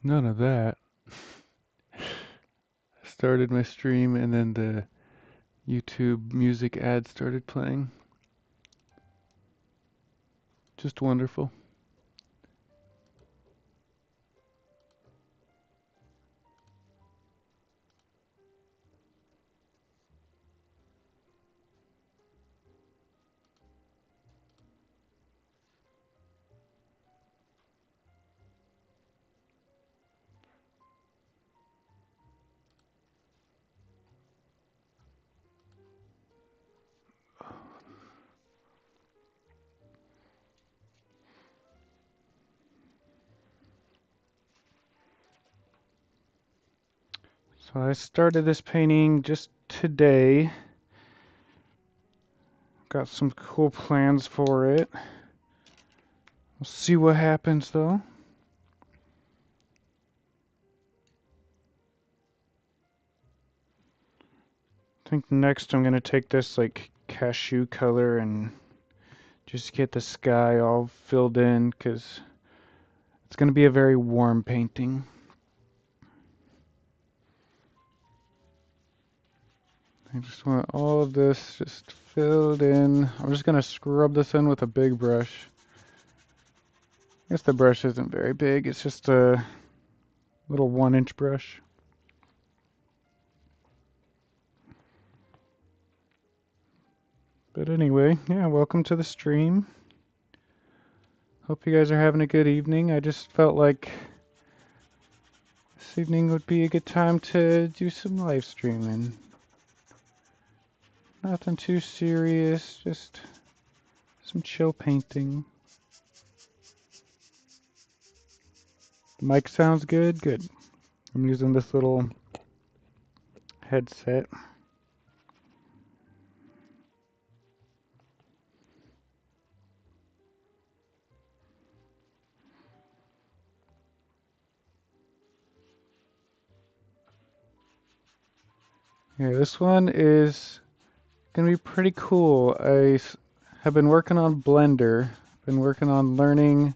None of that. I started my stream and then the YouTube music ad started playing. Just wonderful. So I started this painting just today. Got some cool plans for it. We'll see what happens though. I think next I'm gonna take this like cashew color and just get the sky all filled in because it's gonna be a very warm painting. I just want all of this just filled in. I'm just gonna scrub this in with a big brush. I guess the brush isn't very big, it's just a little 1-inch brush. But anyway, yeah, welcome to the stream. Hope you guys are having a good evening. I just felt like this evening would be a good time to do some live streaming. Nothing too serious, just some chill painting. The mic sounds good? Good. I'm using this little headset. Yeah, this one is gonna be pretty cool. I have been working on Blender, been working on learning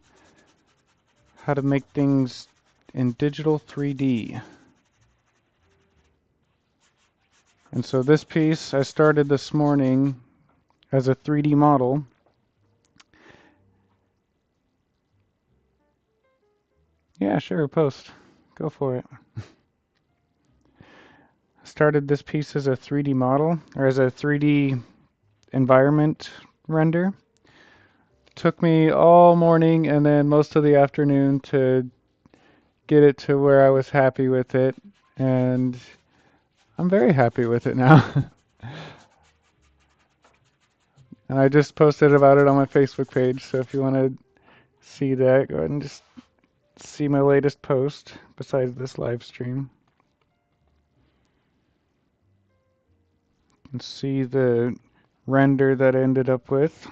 how to make things in digital 3D. And so this piece I started this morning as a 3D model. Yeah, sure, post. Go for it. I started this piece as a 3D model, or as a 3D environment render. Took me all morning and then most of the afternoon to get it to where I was happy with it, and I'm very happy with it now. And I just posted about it on my Facebook page, so if you want to see that, go ahead and just see my latest post besides this live stream. And see the render that I ended up with.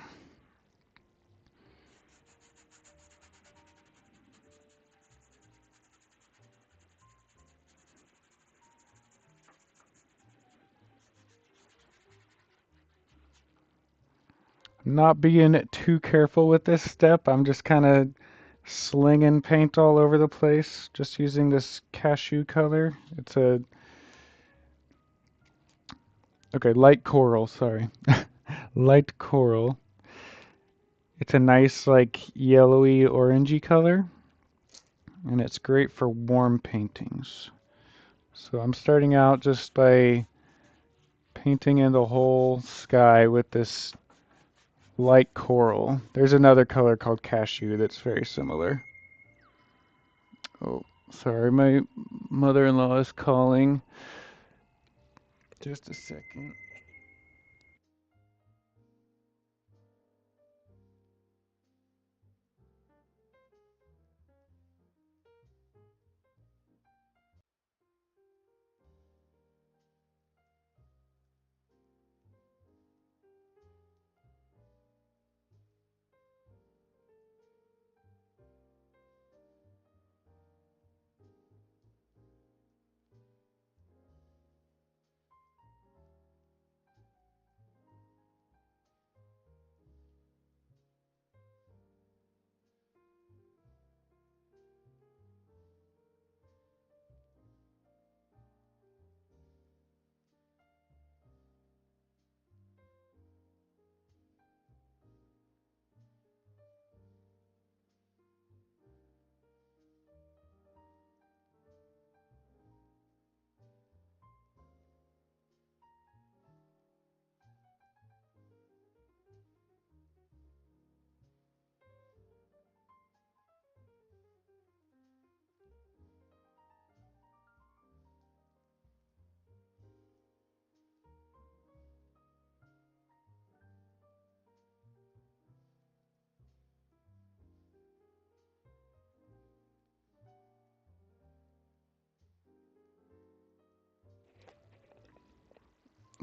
Not being too careful with this step, I'm just kind of slinging paint all over the place, just using this cashew color. It's a, okay, light coral, sorry. Light coral. It's a nice like yellowy orangey color, and it's great for warm paintings. So I'm starting out just by painting in the whole sky with this light coral. There's another color called cashew that's very similar. Oh, sorry, my mother-in-law is calling. Just a second.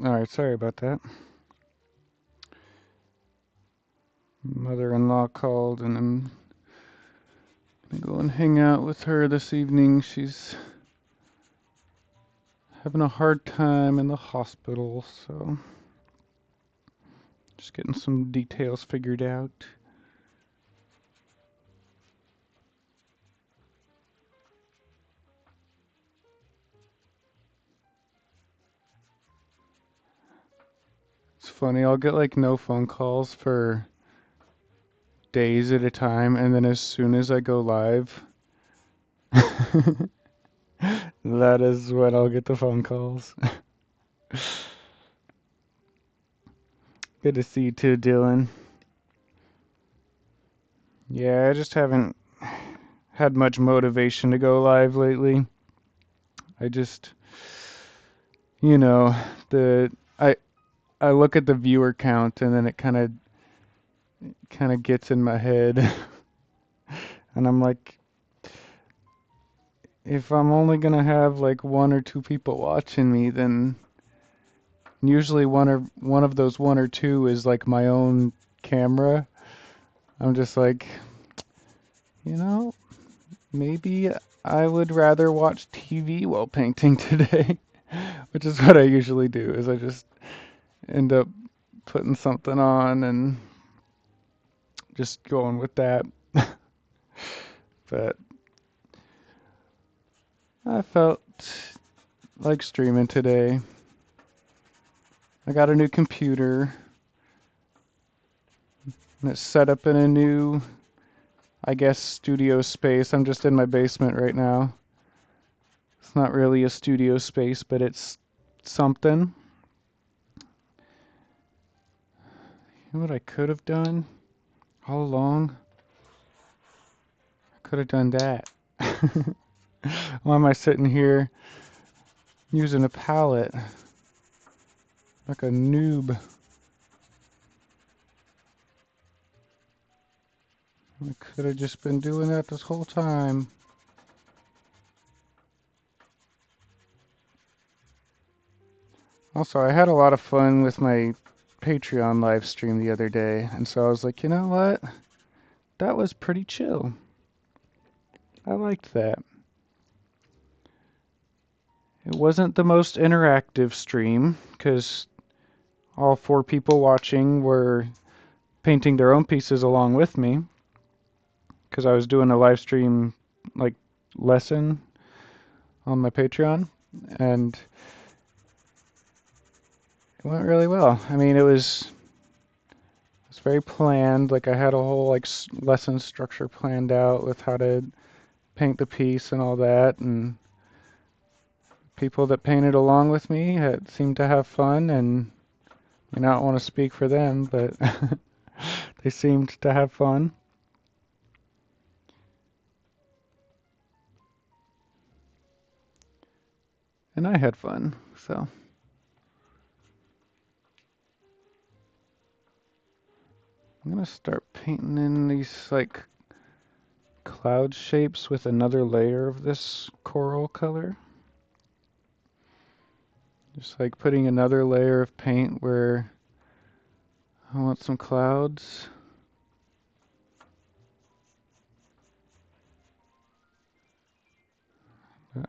Alright, sorry about that. Mother-in-law called and I'm gonna go and hang out with her this evening. She's having a hard time in the hospital, so just getting some details figured out. It's funny, I'll get like no phone calls for days at a time, and then as soon as I go live, that is when I'll get the phone calls. Good to see you too, Dylan. Yeah, I just haven't had much motivation to go live lately. I just, you know, the I look at the viewer count and then it kind of gets in my head, and I'm like, if I'm only gonna have like one or two people watching me, then usually one of those one or two is like my own camera. I'm just like, you know, maybe I would rather watch TV while painting today, which is what I usually do, is I just end up putting something on and just going with that. But I felt like streaming today. I got a new computer and it's set up in a new, I guess, studio space. I'm just in my basement right now. It's not really a studio space, but it's something. You know what I could have done all along? I could have done that. Why am I sitting here using a palette like a noob? I could have just been doing that this whole time. Also, I had a lot of fun with my Patreon live stream the other day, and so I was like, you know what? That was pretty chill. I liked that. It wasn't the most interactive stream, because all four people watching were painting their own pieces along with me, because I was doing a live stream like lesson on my Patreon, and it went really well. I mean, it's very planned. Like I had a whole like lesson structure planned out with how to paint the piece and all that, and people that painted along with me seemed to have fun, and I not want to speak for them, but they seemed to have fun. And I had fun, so I'm gonna start painting in these like cloud shapes with another layer of this coral color. Just like putting another layer of paint where I want some clouds.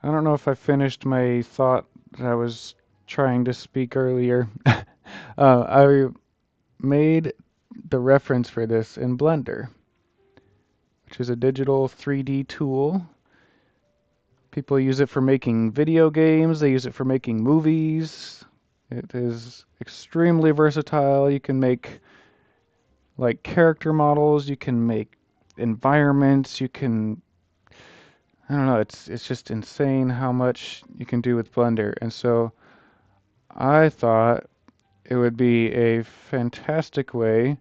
I don't know if I finished my thought that I was trying to speak earlier. I made the reference for this in Blender, which is a digital 3D tool. People use it for making video games, they use it for making movies. It is extremely versatile. You can make like character models, you can make environments, you can, I don't know, it's just insane how much you can do with Blender. And so I thought it would be a fantastic way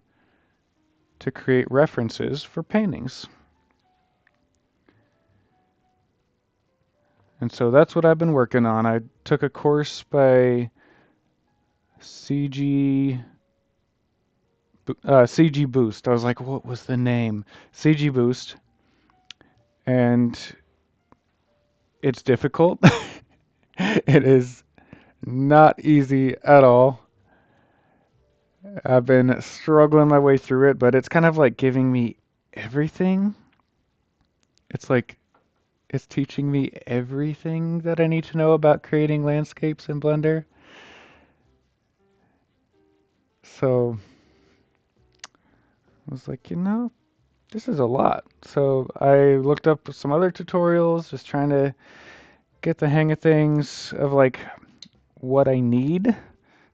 to create references for paintings. And so that's what I've been working on. I took a course by CG CG Boost. I was like, what was the name? CG Boost. And it's difficult. It is Not easy at all. I've been struggling my way through it, but it's kind of like giving me everything. It's like it's teaching me everything that I need to know about creating landscapes in Blender. So I was like, this is a lot. So I looked up some other tutorials, just trying to get the hang of things of like what I need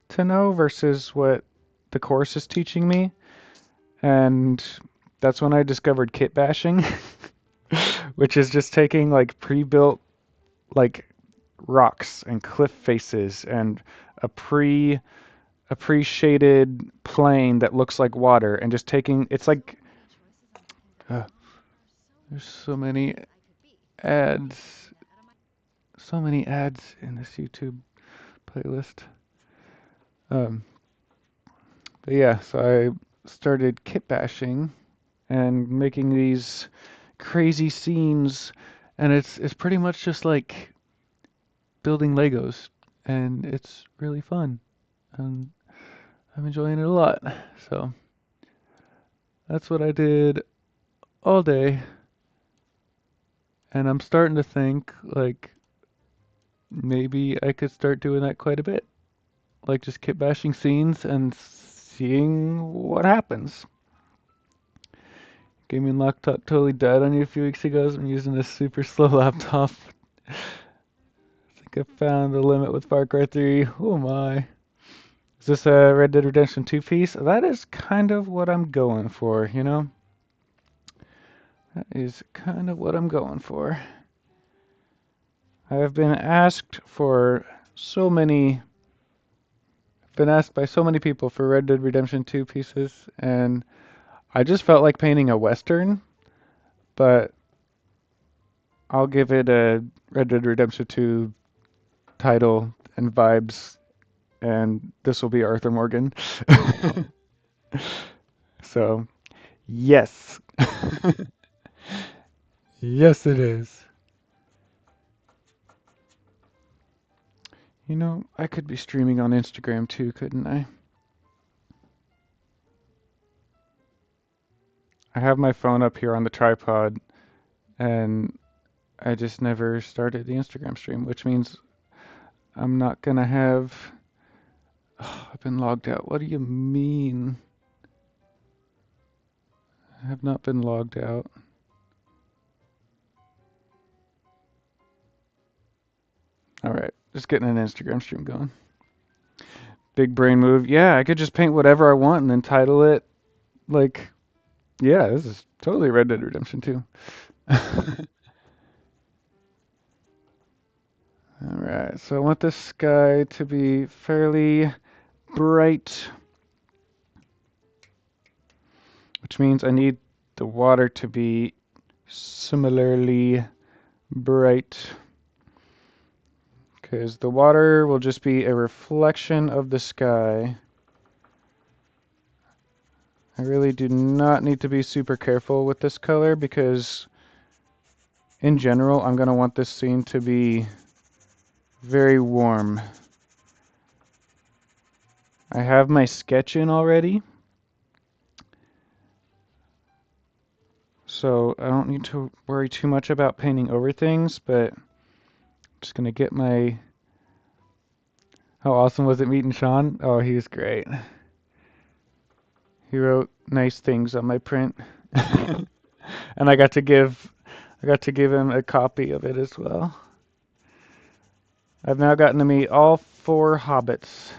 to know versus what the course is teaching me. And that's when I discovered kit bashing, which is just taking like pre-built like rocks and cliff faces and a pre a pre-shaded plane that looks like water and just taking it's like uh, there's ads so many ads in this YouTube playlist. Um, but yeah, so I started kit bashing and making these crazy scenes, and it's pretty much just like building Legos, and it's really fun, and I'm enjoying it a lot. So that's what I did all day, and I'm starting to think like maybe I could start doing that quite a bit, like just kit bashing scenes and seeing what happens. Gaming laptop totally died on you a few weeks ago. So I'm using a super slow laptop. I think I found the limit with Far Cry 3. Oh my. Is this a Red Dead Redemption 2 piece? That is kind of what I'm going for, you know? That is kind of what I'm going for. I have been asked for so many, been asked by so many people for Red Dead Redemption 2 pieces, and I just felt like painting a Western, but I'll give it a Red Dead Redemption 2 title and vibes, and this will be Arthur Morgan. So, yes. Yes, it is. I could be streaming on Instagram too, couldn't I? I have my phone up here on the tripod, and I just never started the Instagram stream, which means I'm not gonna have. Oh, I've been logged out. What do you mean? I have not been logged out. All right, just getting an Instagram stream going. Big brain move. Yeah, I could just paint whatever I want and then title it like, yeah, this is totally Red Dead Redemption 2. All right, so I want this sky to be fairly bright, which means I need the water to be similarly bright, because the water will just be a reflection of the sky. I really do not need to be super careful with this color because in general I'm going to want this scene to be very warm. I have my sketch in already, so I don't need to worry too much about painting over things, but I'm just going to get my... How awesome was it meeting Sean? Oh, he was great. He wrote nice things on my print. And I got to give him a copy of it as well. I've now gotten to meet all 4 hobbits.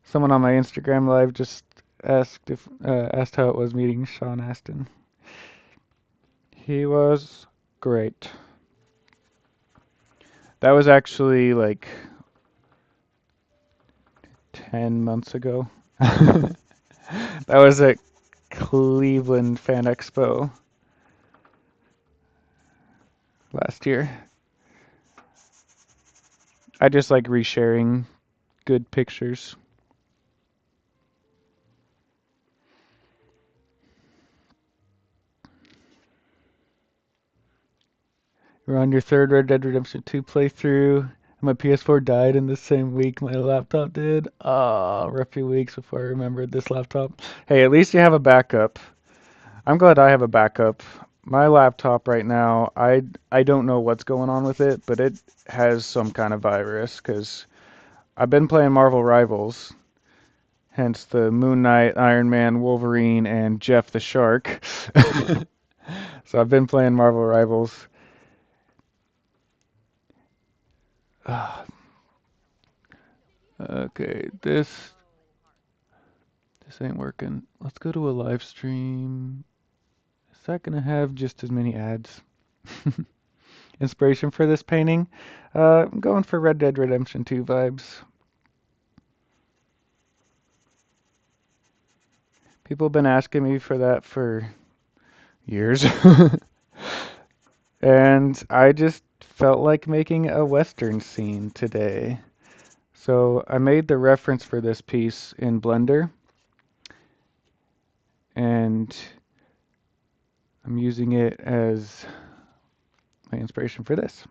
Someone on my Instagram live just asked how it was meeting Sean Astin. He was great. That was actually like 10 months ago. That was at Cleveland Fan Expo last year. I just like resharing good pictures. We're on your 3rd Red Dead Redemption 2 playthrough. My PS4 died in the same week my laptop did. Ah, a few weeks before I remembered this laptop. Hey, at least you have a backup. I'm glad I have a backup. My laptop right now, I don't know what's going on with it, but it has some kind of virus because I've been playing Marvel Rivals, hence the Moon Knight, Iron Man, Wolverine, and Jeff the Shark. So I've been playing Marvel Rivals. Ah, okay, this ain't working. Let's go to a live stream. Is that gonna have just as many ads? Inspiration for this painting? I'm going for Red Dead Redemption 2 vibes. People have been asking me for that for years. And I just felt like making a Western scene today. So I made the reference for this piece in Blender, and I'm using it as my inspiration for this.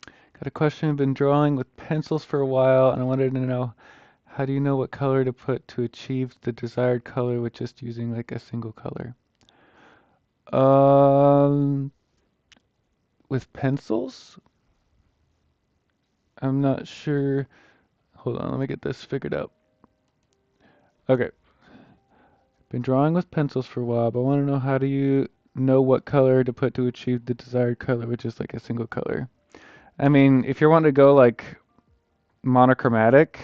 Got a question. I've been drawing with pencils for a while, and I wanted to know, how do you know what color to put to achieve the desired color with just using like a single color? Um, with pencils? I'm not sure. Hold on, let me get this figured out. Okay, been drawing with pencils for a while, but I want to know, how do you know what color to put to achieve the desired color with just like a single color? I mean, if you're wanting to go like monochromatic,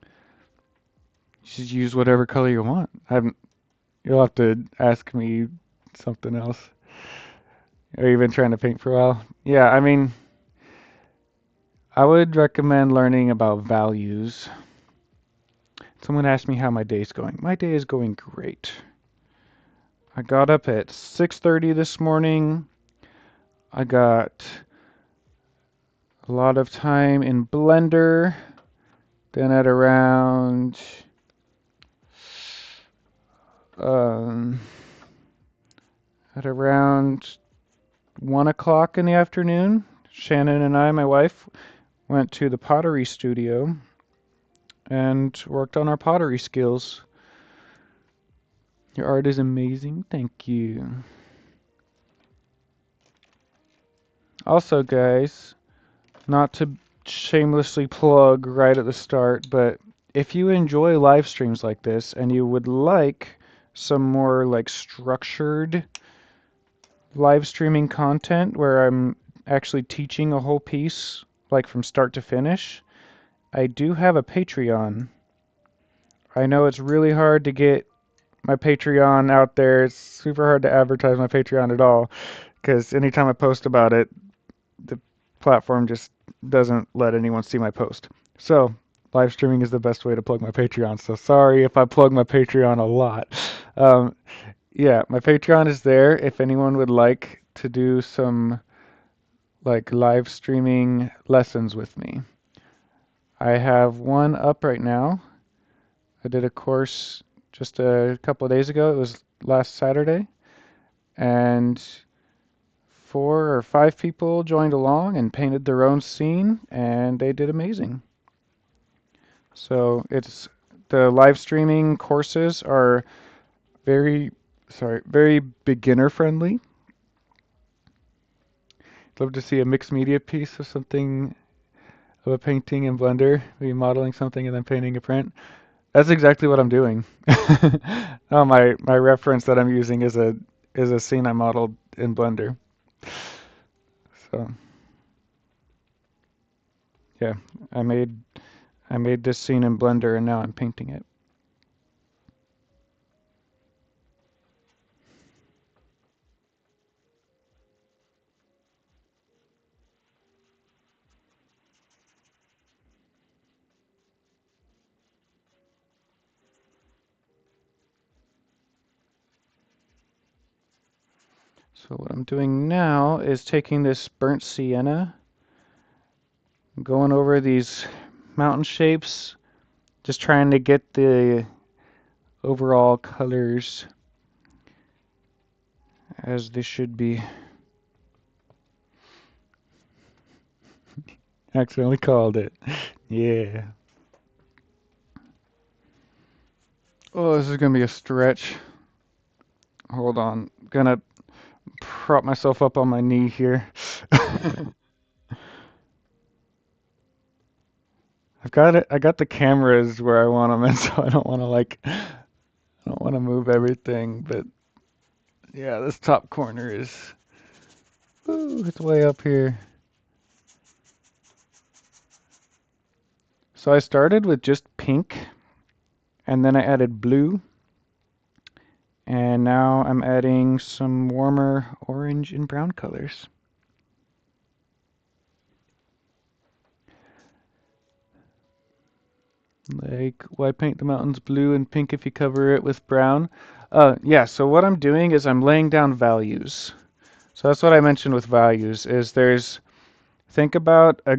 you should use whatever color you want. You'll have to ask me something else. Or you've been trying to paint for a while? Yeah, I mean, I would recommend learning about values. Someone asked me how my day's going. My day is going great. I got up at 6:30 this morning. I got a lot of time in Blender. Then um, at around 1 o'clock in the afternoon, Shannon and I, my wife, went to the pottery studio and worked on our pottery skills. Your art is amazing. Thank you. Also, guys, not to shamelessly plug right at the start, but if you enjoy live streams like this and you would like some more like structured live streaming content where I'm actually teaching a whole piece like from start to finish, I do have a Patreon. I know it's really hard to get my Patreon out there. It's super hard to advertise my Patreon at all because anytime I post about it, the platform just doesn't let anyone see my post. So live streaming is the best way to plug my Patreon. So sorry if I plug my Patreon a lot. Um, yeah, my Patreon is there if anyone would like to do some like live streaming lessons with me. I have one up right now. I did a course just a couple of days ago. It was last Saturday, and 4 or 5 people joined along and painted their own scene, and they did amazing. So it's the live streaming courses are very beginner friendly. Love to see a mixed media piece of something, of a painting in Blender, maybe modeling something and then painting a print. That's exactly what I'm doing. Oh, my reference that I'm using is a scene I modeled in Blender. So yeah, I made I made this scene in Blender and now I'm painting it. So what I'm doing now is taking this burnt sienna, going over these mountain shapes, just trying to get the overall colors as they should be. Accidentally called it. Yeah. Oh, this is gonna be a stretch. Hold on. Gonna prop myself up on my knee here. I've got it. I got the cameras where I want them, and so I don't want to I don't want to move everything. But yeah, this top corner is, ooh, it's way up here. So I started with just pink, and then I added blue, and now I'm adding some warmer orange and brown colors. Like, why paint the mountains blue and pink if you cover it with brown? Yeah, so what I'm doing is I'm laying down values. So that's what I mentioned with values, is think about a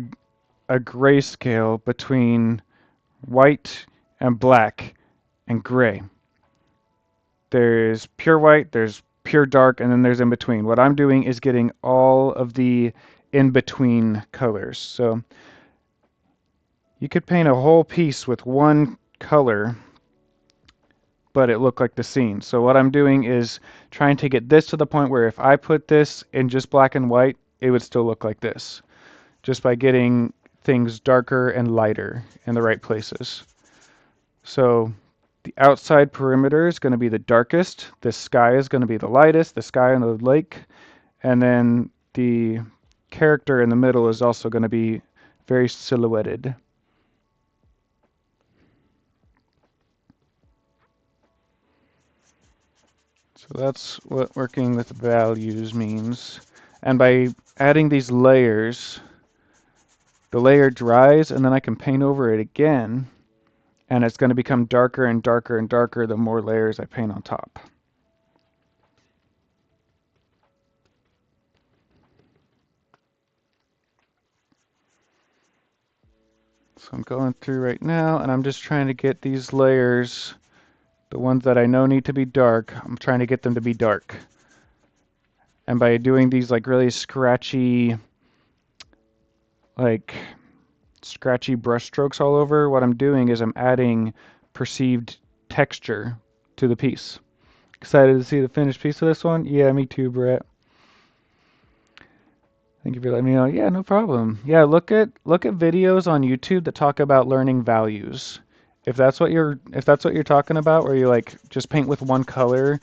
grayscale between white and black and gray. There's pure white, there's pure dark, and then there's in between. What I'm doing is getting all of the in between colors. So you could paint a whole piece with one color, but it looked like the scene. So what I'm doing is trying to get this to the point where if I put this in just black and white, it would still look like this, just by getting things darker and lighter in the right places. So the outside perimeter is going to be the darkest, the sky is going to be the lightest, the sky and the lake, and then the character in the middle is also going to be very silhouetted. So that's what working with values means. And by adding these layers, the layer dries and then I can paint over it again, and it's going to become darker and darker and darker the more layers I paint on top. So I'm going through right now and I'm just trying to get these layers, the ones that I know need to be dark, I'm trying to get them to be dark. And by doing these like really scratchy brush strokes all over, what I'm doing is I'm adding perceived texture to the piece. Excited to see the finished piece of this one? Yeah, me too, Brett. Thank you for letting me know. Yeah, no problem. Yeah, look at videos on YouTube that talk about learning values. If that's what you're talking about, where you like just paint with one color,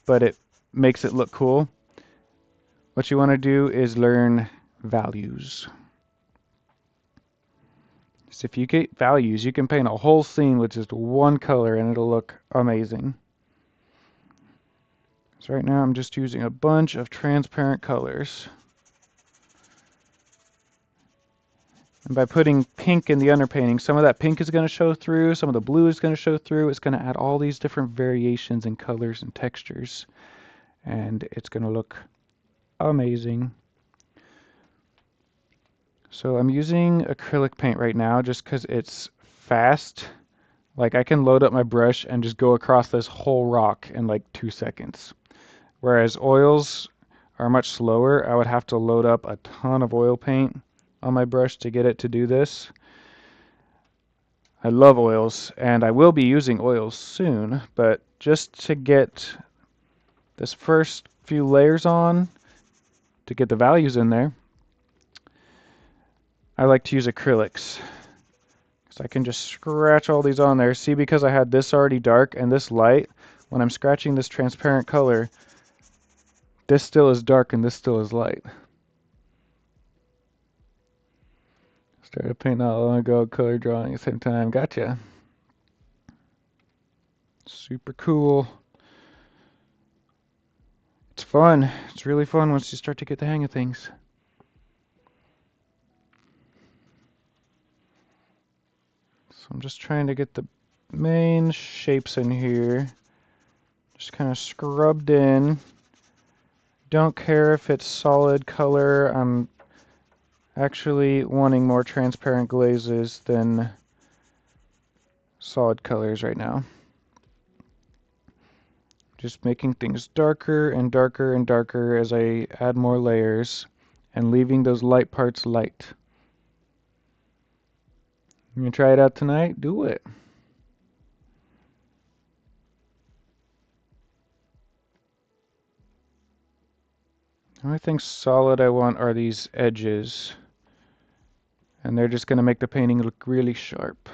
but it makes it look cool, what you want to do is learn values. So if you get values, you can paint a whole scene with just one color and it'll look amazing. So right now I'm just using a bunch of transparent colors. And by putting pink in the underpainting, some of that pink is going to show through, some of the blue is going to show through. It's going to add all these different variations in colors and textures. And it's going to look amazing. So I'm using acrylic paint right now just because it's fast. Like I can load up my brush and just go across this whole rock in like 2 seconds. Whereas oils are much slower. I would have to load up a ton of oil paint on my brush to get it to do this. I love oils, and I will be using oils soon, but just to get this first few layers on, to get the values in there, I like to use acrylics. So I can just scratch all these on there. See, because I had this already dark and this light, when I'm scratching this transparent color, this still is dark and this still is light. Started painting not long ago, color drawing at the same time. Gotcha. Super cool. It's fun. It's really fun once you start to get the hang of things. So I'm just trying to get the main shapes in here. Just kind of scrubbed in. Don't care if it's solid color. I'm actually wanting more transparent glazes than solid colors right now. Just making things darker and darker and darker as I add more layers and leaving those light parts light. You gonna try it out tonight? Do it. The only thing solid I want are these edges. And they're just gonna make the painting look really sharp.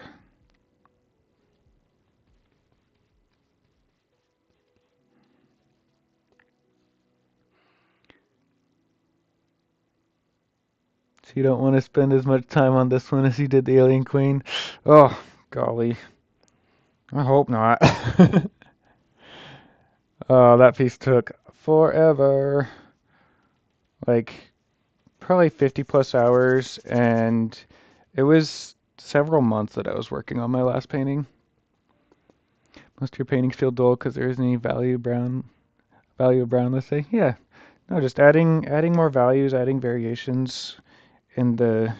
So you don't want to spend as much time on this one as you did the Alien Queen? Oh, golly. I hope not. Oh, that piece took forever. Like, probably 50 plus hours, and it was several months that I was working on my last painting. Most of your paintings feel dull because there isn't any value of brown, let's say. Yeah. No, just adding more values, adding variations in the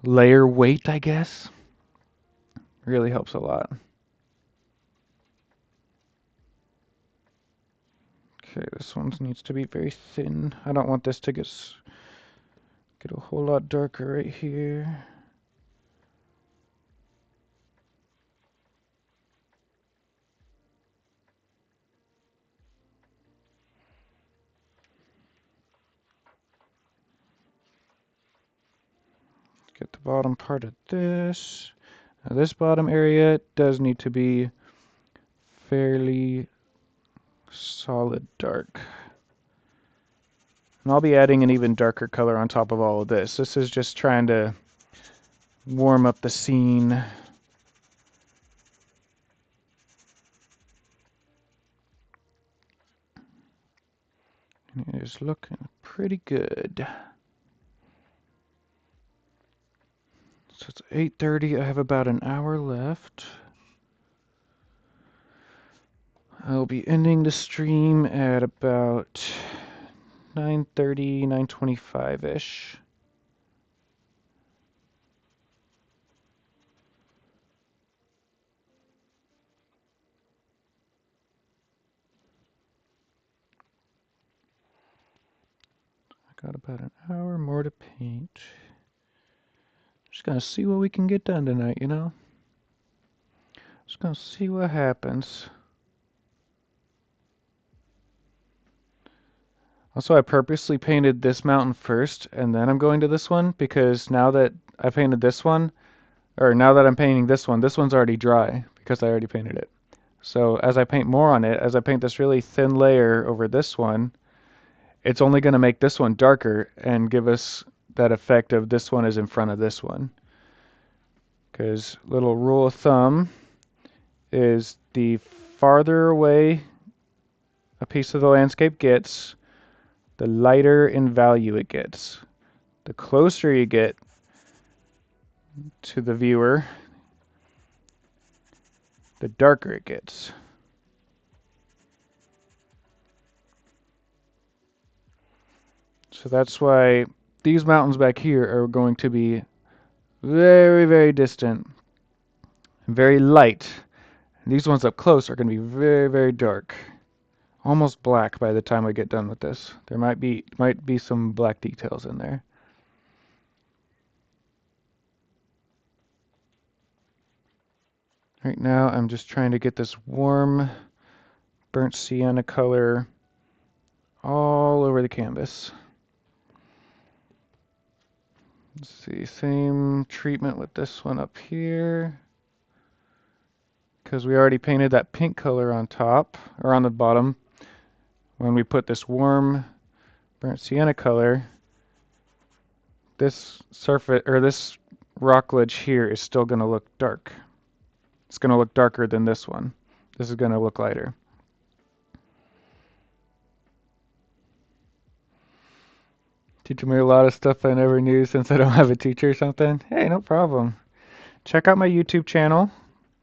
layer weight, I guess, really helps a lot. Okay, this one needs to be very thin. I don't want this to get a whole lot darker right here. Let's get the bottom part of this. Now this bottom area does need to be fairly solid dark. And I'll be adding an even darker color on top of all of this. This is just trying to warm up the scene. It is looking pretty good. So it's 8:30. I have about an hour left. I'll be ending the stream at about 9:30, 9:25-ish. I got about an hour more to paint. Just gonna see what we can get done tonight, you know? Just gonna see what happens. Also, I purposely painted this mountain first, and then I'm going to this one, because now that I painted this one, or now that I'm painting this one's already dry, because I already painted it. So as I paint more on it, as I paint this really thin layer over this one, it's only going to make this one darker and give us that effect of this one is in front of this one. Because little rule of thumb is the farther away a piece of the landscape gets, the lighter in value it gets. The closer you get to the viewer, the darker it gets. So that's why these mountains back here are going to be very, very distant and very light. And these ones up close are going to be very, very dark. Almost black by the time I get done with this. There might be some black details in there. Right now I'm just trying to get this warm burnt sienna color all over the canvas. Let's see, same treatment with this one up here. Because we already painted that pink color on top, or on the bottom. When we put this warm burnt sienna color, this surface, or this rock ledge here is still going to look dark. It's going to look darker than this one. This is going to look lighter. Teaching me a lot of stuff I never knew since I don't have a teacher or something. Hey, no problem. Check out my YouTube channel.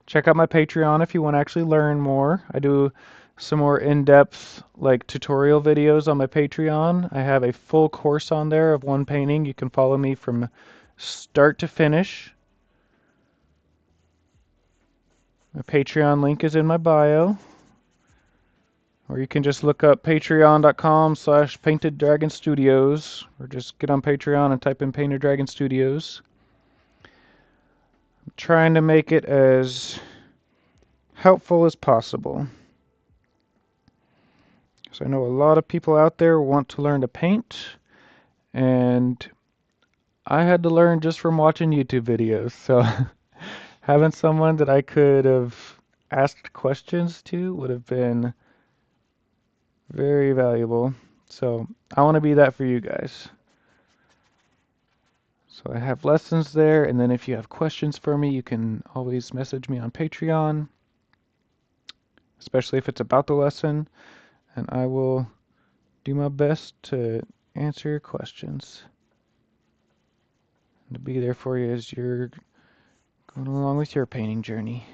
Check out my Patreon if you want to actually learn more. I do some more in-depth like tutorial videos on my Patreon. I have a full course on there of one painting. You can follow me from start to finish. My Patreon link is in my bio. Or you can just look up patreon.com/PaintedDragonStudios, or just get on Patreon and type in Painted Dragon Studios. I'm trying to make it as helpful as possible. So I know a lot of people out there want to learn to paint, and I had to learn just from watching YouTube videos. So having someone that I could have asked questions to would have been very valuable. So I want to be that for you guys. So I have lessons there, and then if you have questions for me, you can always message me on Patreon, especially if it's about the lesson, and I will do my best to answer your questions and to be there for you as you're going along with your painting journey.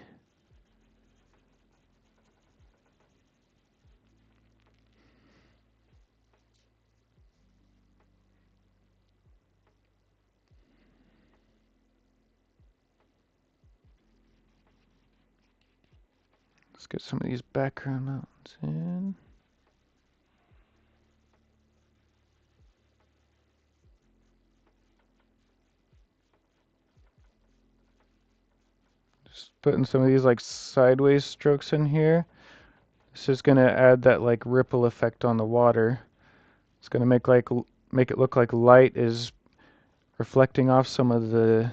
Let's get some of these background mountains in. Just putting some of these like sideways strokes in here. This is gonna add that like ripple effect on the water. It's gonna make it look like light is reflecting off some of the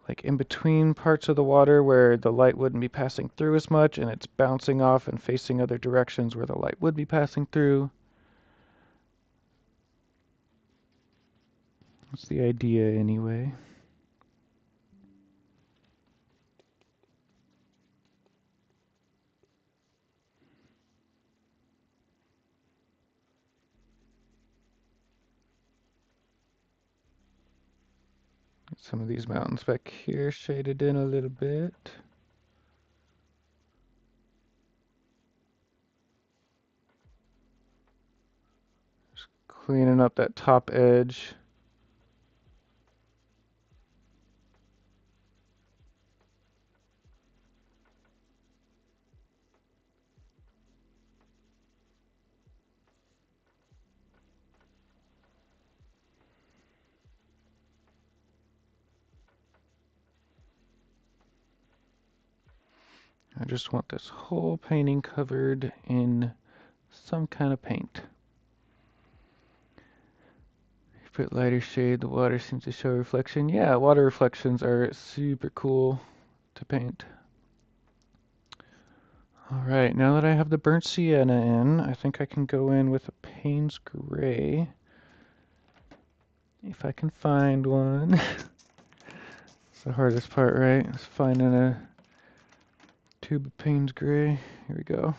like in between parts of the water where the light wouldn't be passing through as much, and it's bouncing off and facing other directions where the light would be passing through. That's the idea anyway. Get some of these mountains back here shaded in a little bit. Just cleaning up that top edge. I just want this whole painting covered in some kind of paint. If you put lighter shade, the water seems to show reflection. Yeah, water reflections are super cool to paint. Alright, now that I have the burnt sienna in, I think I can go in with a Payne's Gray. If I can find one. It's the hardest part, right? It's finding a tube of Payne's Gray. Here we go.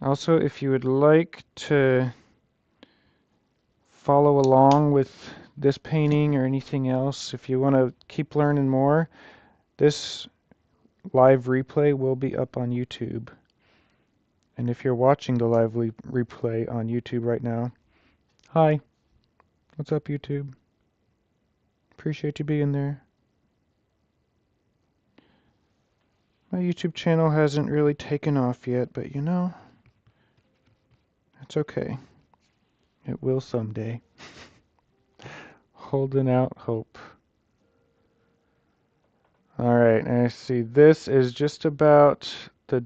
Also, if you would like to follow along with this painting or anything else, if you want to keep learning more, this live replay will be up on YouTube. And if you're watching the live replay on YouTube right now, hi. What's up, YouTube? Appreciate you being there. My YouTube channel hasn't really taken off yet, but you know, it's okay. It will someday. Holding out hope. Alright, and I see this is just about the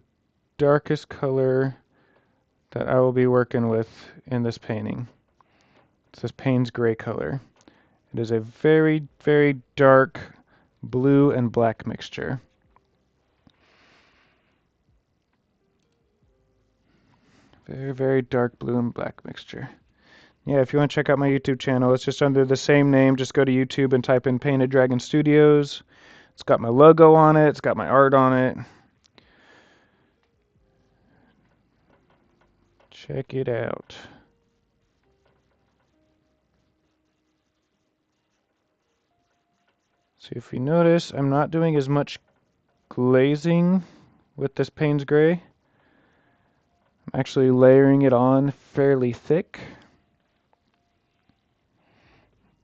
darkest color that I will be working with in this painting. It's this Payne's Gray color. It is a very, very dark blue and black mixture. Very, very dark blue and black mixture. Yeah, if you want to check out my YouTube channel, it's just under the same name. Just go to YouTube and type in Painted Dragon Studios. It's got my logo on it. It's got my art on it. Check it out. So if you notice, I'm not doing as much glazing with this Payne's Gray. I'm actually layering it on fairly thick.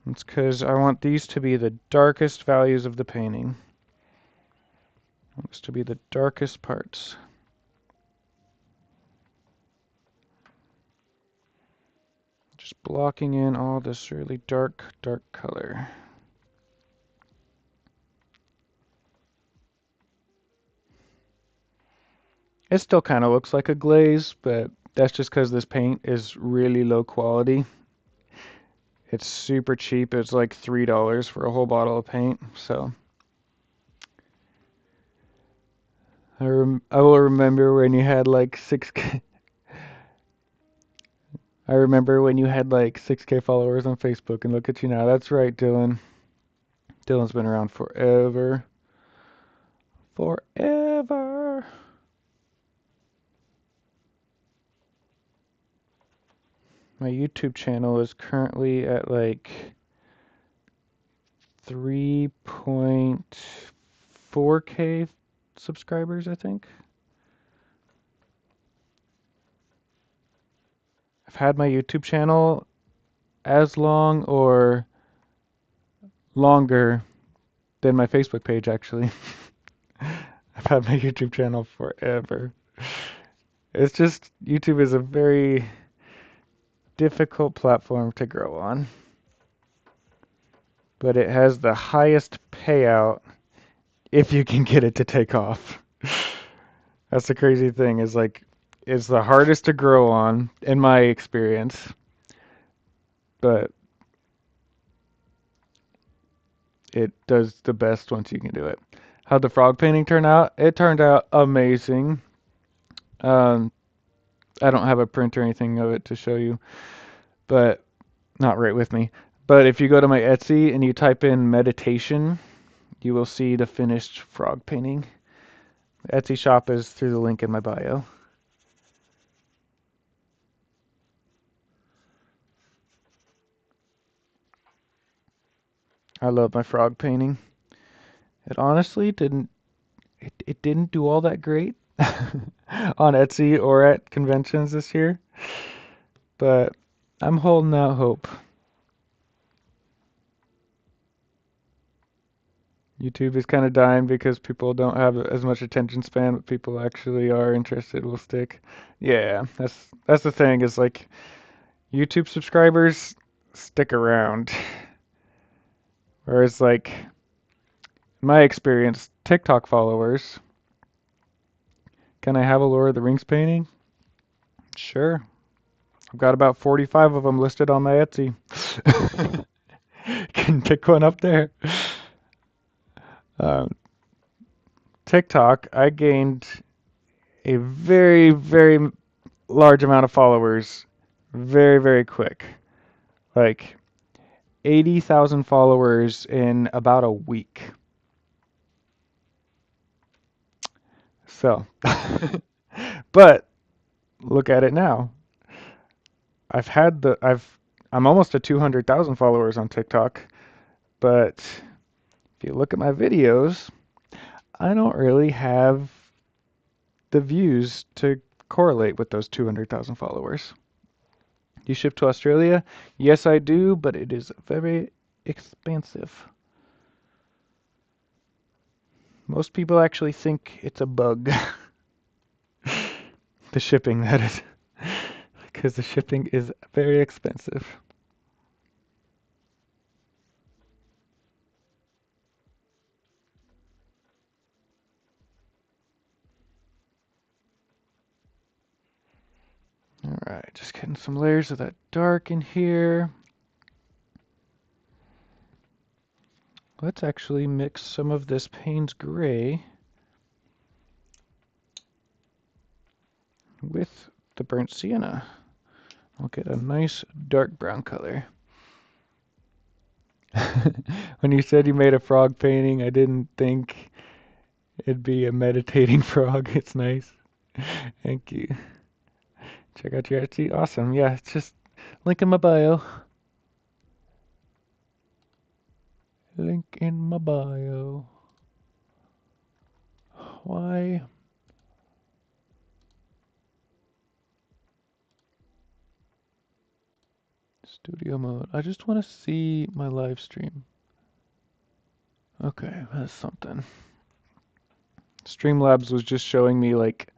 It's because I want these to be the darkest values of the painting. I want this to be the darkest parts. Just blocking in all this really dark color. It still kind of looks like a glaze, but that's just because this paint is really low quality. It's super cheap. It's like $3 for a whole bottle of paint. So I will remember when you had like 6K. I remember when you had like 6K followers on Facebook, and look at you now. That's right, Dylan. Dylan's been around forever. Forever. My YouTube channel is currently at like 3.4K subscribers, I think. I've had my YouTube channel as long or longer than my Facebook page, actually. I've had my YouTube channel forever. It's just, YouTube is a very difficult platform to grow on, but it has the highest payout if you can get it to take off. That's the crazy thing, is like, it's the hardest to grow on, in my experience, but it does the best once you can do it. How'd the frog painting turn out? It turned out amazing. Um, I don't have a print or anything of it to show you, but not right with me. But if you go to my Etsy and you type in meditation, you will see the finished frog painting. The Etsy shop is through the link in my bio. I love my frog painting. It honestly didn't do all that great on Etsy or at conventions this year, but I'm holding out hope. YouTube is kind of dying because people don't have as much attention span, but people actually are interested will stick. Yeah, that's the thing, is like YouTube subscribers stick around. Whereas like in my experience, TikTok followers, can I have a Lord of the Rings painting? Sure. I've got about 45 of them listed on my Etsy. Can pick one up there. Um, TikTok, I gained a very large amount of followers very quick. Like 80,000 followers in about a week. So, but look at it now. I'm almost at 200,000 followers on TikTok, but if you look at my videos, I don't really have the views to correlate with those 200,000 followers. You ship to Australia? Yes, I do, but it is very expensive. Most people actually think it's a bug. The shipping, that is. Because the shipping is very expensive. Alright, just getting some layers of that dark in here. Let's actually mix some of this Payne's Gray with the burnt sienna. I'll get a nice dark brown color. When you said you made a frog painting, I didn't think it'd be a meditating frog. It's nice. Thank you. Check out your Etsy. Awesome. Yeah, it's just link in my bio. Link in my bio. Why? Studio mode. I just want to see my live stream. Okay, that's something. Streamlabs was just showing me like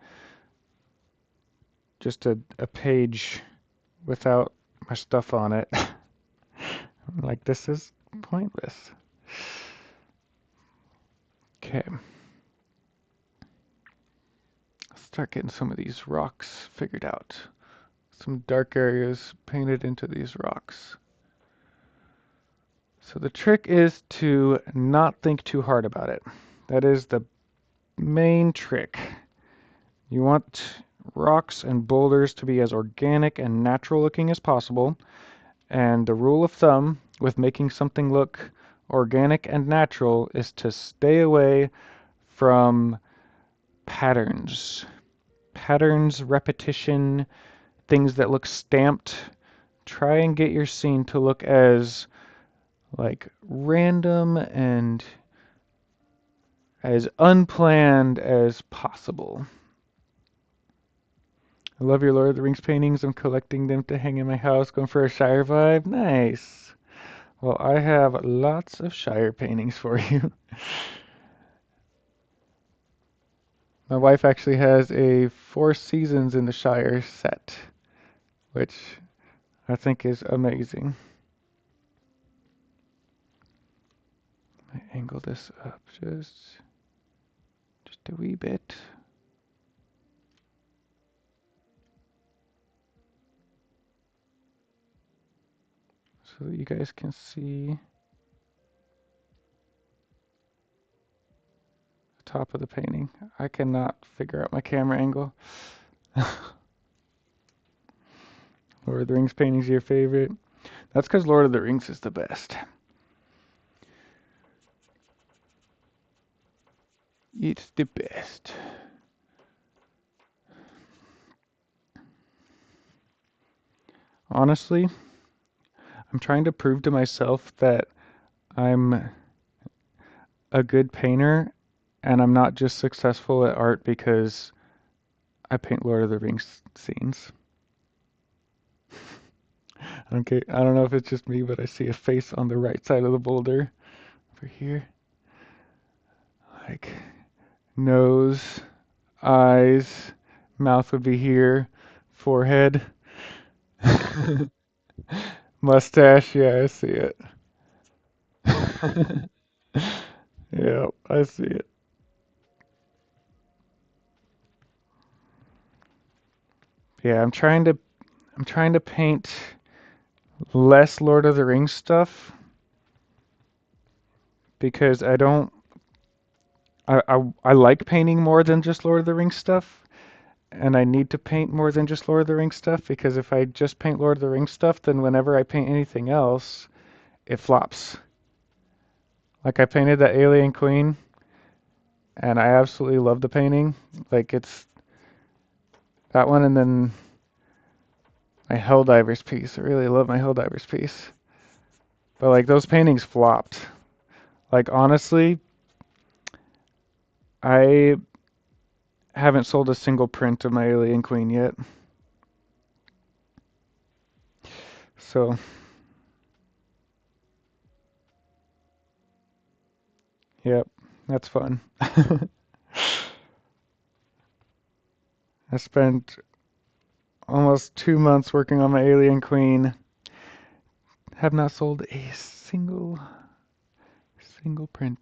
just a page without my stuff on it. Like, this is pointless. Okay. Let's start getting some of these rocks figured out. Some dark areas painted into these rocks. So the trick is to not think too hard about it. That is the main trick. You want rocks and boulders to be as organic and natural looking as possible. And the rule of thumb with making something look organic and natural is to stay away from patterns. Patterns, repetition, things that look stamped. Try and get your scene to look as like random and as unplanned as possible. I love your Lord of the Rings paintings. I'm collecting them to hang in my house, going for a Shire vibe. Nice. Well, I have lots of Shire paintings for you. My wife actually has a Four Seasons in the Shire set, which I think is amazing. I angle this up just a wee bit. So that you guys can see the top of the painting. I cannot figure out my camera angle. Lord of the Rings paintings are your favorite? That's because Lord of the Rings is the best. It's the best. Honestly, I'm trying to prove to myself that I'm a good painter and I'm not just successful at art because I paint Lord of the Rings scenes. Okay, I don't know if it's just me, but I see a face on the right side of the boulder over here. Like nose, eyes, mouth would be here, forehead, mustache. Yeah, I see it. Yeah, I see it. Yeah, I'm trying to paint less Lord of the Rings stuff because I like painting more than just Lord of the Rings stuff, and I need to paint more than just Lord of the Rings stuff because if I just paint Lord of the Rings stuff, then whenever I paint anything else, it flops. Like I painted that Alien Queen, and I absolutely love the painting. Like it's that one, and then my Helldivers piece. I really love my Helldivers piece. But like those paintings flopped. Like honestly, I haven't sold a single print of my Alien Queen yet. So, yep, that's fun. I spent almost 2 months working on my Alien Queen. Have not sold a single print.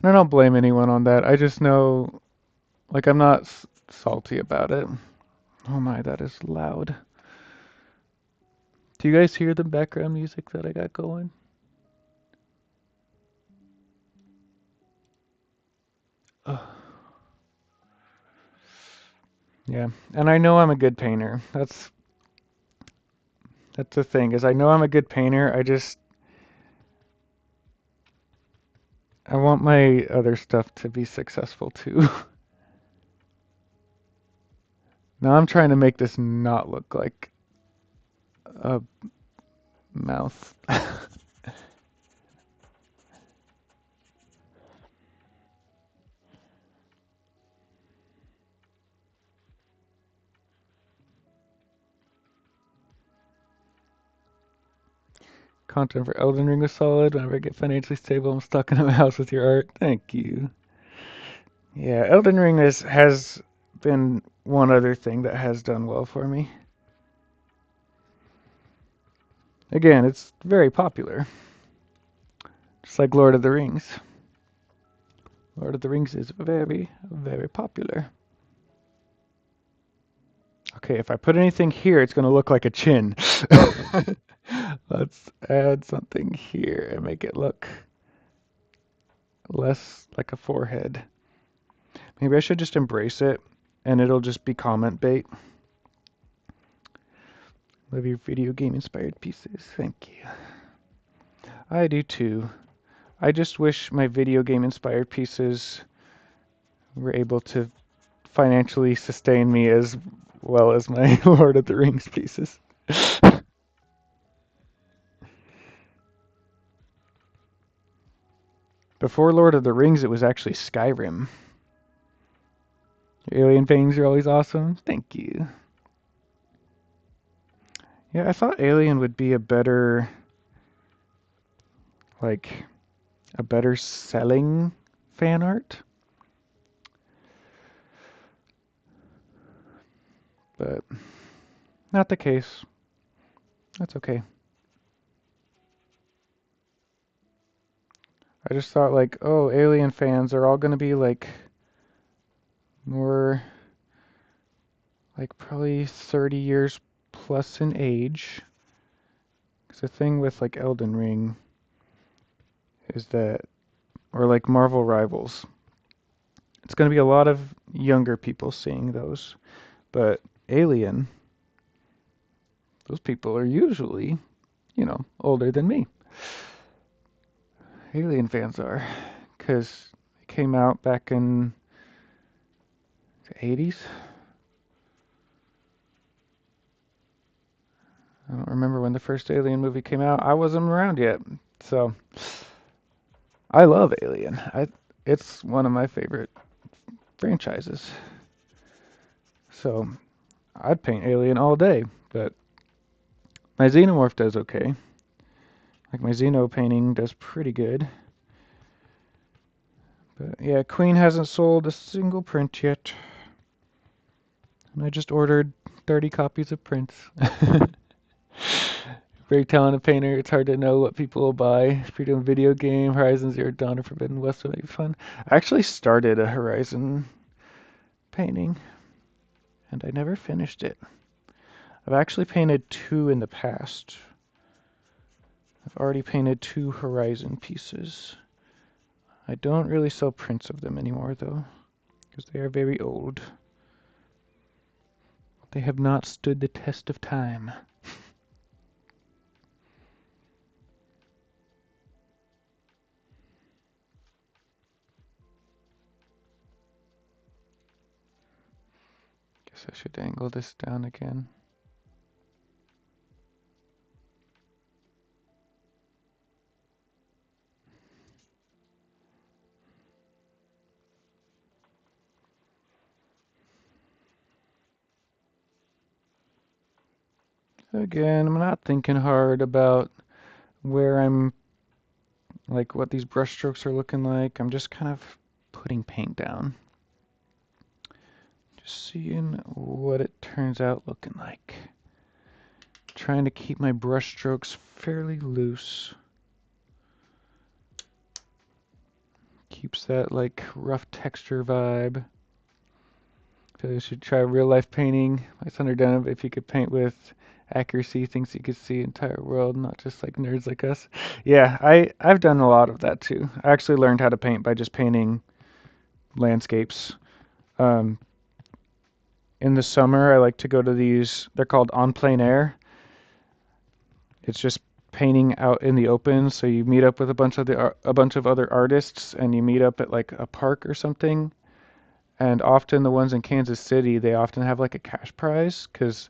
And I don't blame anyone on that. I just know, like, I'm not salty about it. Oh my, that is loud. Do you guys hear the background music that I got going? Ugh. Yeah, and I know I'm a good painter. That's the thing, is I know I'm a good painter. I want my other stuff to be successful too. Now I'm trying to make this not look like a mouth. Content for Elden Ring was solid. Whenever I get financially stable, I'm stuck in a house with your art. Thank you. Yeah, Elden Ring has been one other thing that has done well for me. Again, it's very popular. Just like Lord of the Rings. Lord of the Rings is very, very popular. Okay, if I put anything here, it's going to look like a chin. Let's add something here and make it look less like a forehead. Maybe I should just embrace it and it'll just be comment bait. Love your video game inspired pieces. Thank you. I do too. I just wish my video game inspired pieces were able to financially sustain me as well as my Lord of the Rings pieces. Before Lord of the Rings, it was actually Skyrim. Your alien fangs are always awesome. Thank you. Yeah, I thought Alien would be a better, like, a better selling fan art. But not the case. That's okay. I just thought like, oh, Alien fans are all gonna be like more like probably 30 years plus in age. Because the thing with like Elden Ring is that, or like Marvel Rivals, it's gonna be a lot of younger people seeing those. But Alien, those people are usually, older than me. Alien fans are, because it came out back in the 80s. I don't remember when the first Alien movie came out. I wasn't around yet. So I love Alien. It's one of my favorite franchises. So I'd paint Alien all day, but my Xenomorph does okay. Like my Xeno painting does pretty good. But yeah, Queen hasn't sold a single print yet. And I just ordered 30 copies of prints. Very talented painter. It's hard to know what people will buy. If you're doing video game, Horizon Zero Dawn or Forbidden West would be fun. I actually started a Horizon painting, and I never finished it. I've actually painted 2 in the past. I've already painted 2 Horizon pieces. I don't really sell prints of them anymore, though, because they are very old. They have not stood the test of time. Guess I should angle this down again. Again, I'm not thinking hard about where I'm, like what these brush strokes are looking like. I'm just kind of putting paint down. Just seeing what it turns out looking like. Trying to keep my brush strokes fairly loose. Keeps that like rough texture vibe. So you should try real life painting. My son are done it if you could paint with accuracy, things you could see the entire world, not just like nerds like us. Yeah, I've done a lot of that too. I actually learned how to paint by just painting landscapes. Um, in the summer, I like to go to these. They're called en plein air. It's just painting out in the open. So you meet up with a bunch of other artists, and you meet up at like a park or something. And often the ones in Kansas City, they often have like a cash prize because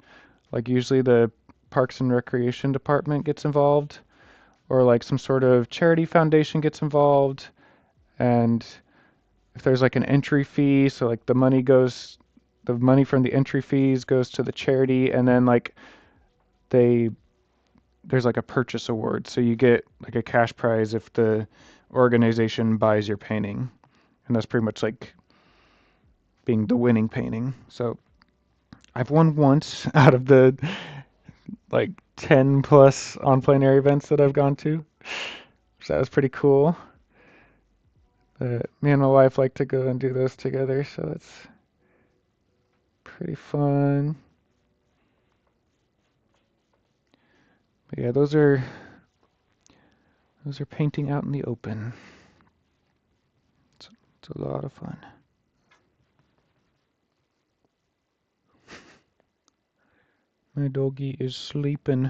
like usually the Parks and Recreation Department gets involved, or like some sort of charity foundation gets involved. And if there's like an entry fee, so like the money from the entry fees goes to the charity, and then like they there's like a purchase award, so you get like a cash prize if the organization buys your painting, and that's pretty much like being the winning painting. So I've won once out of the like 10 plus on plein air events that I've gone to. So that was pretty cool. But me and my wife like to go and do those together, so it's pretty fun. But yeah, those are painting out in the open. It's a lot of fun. My doggy is sleeping.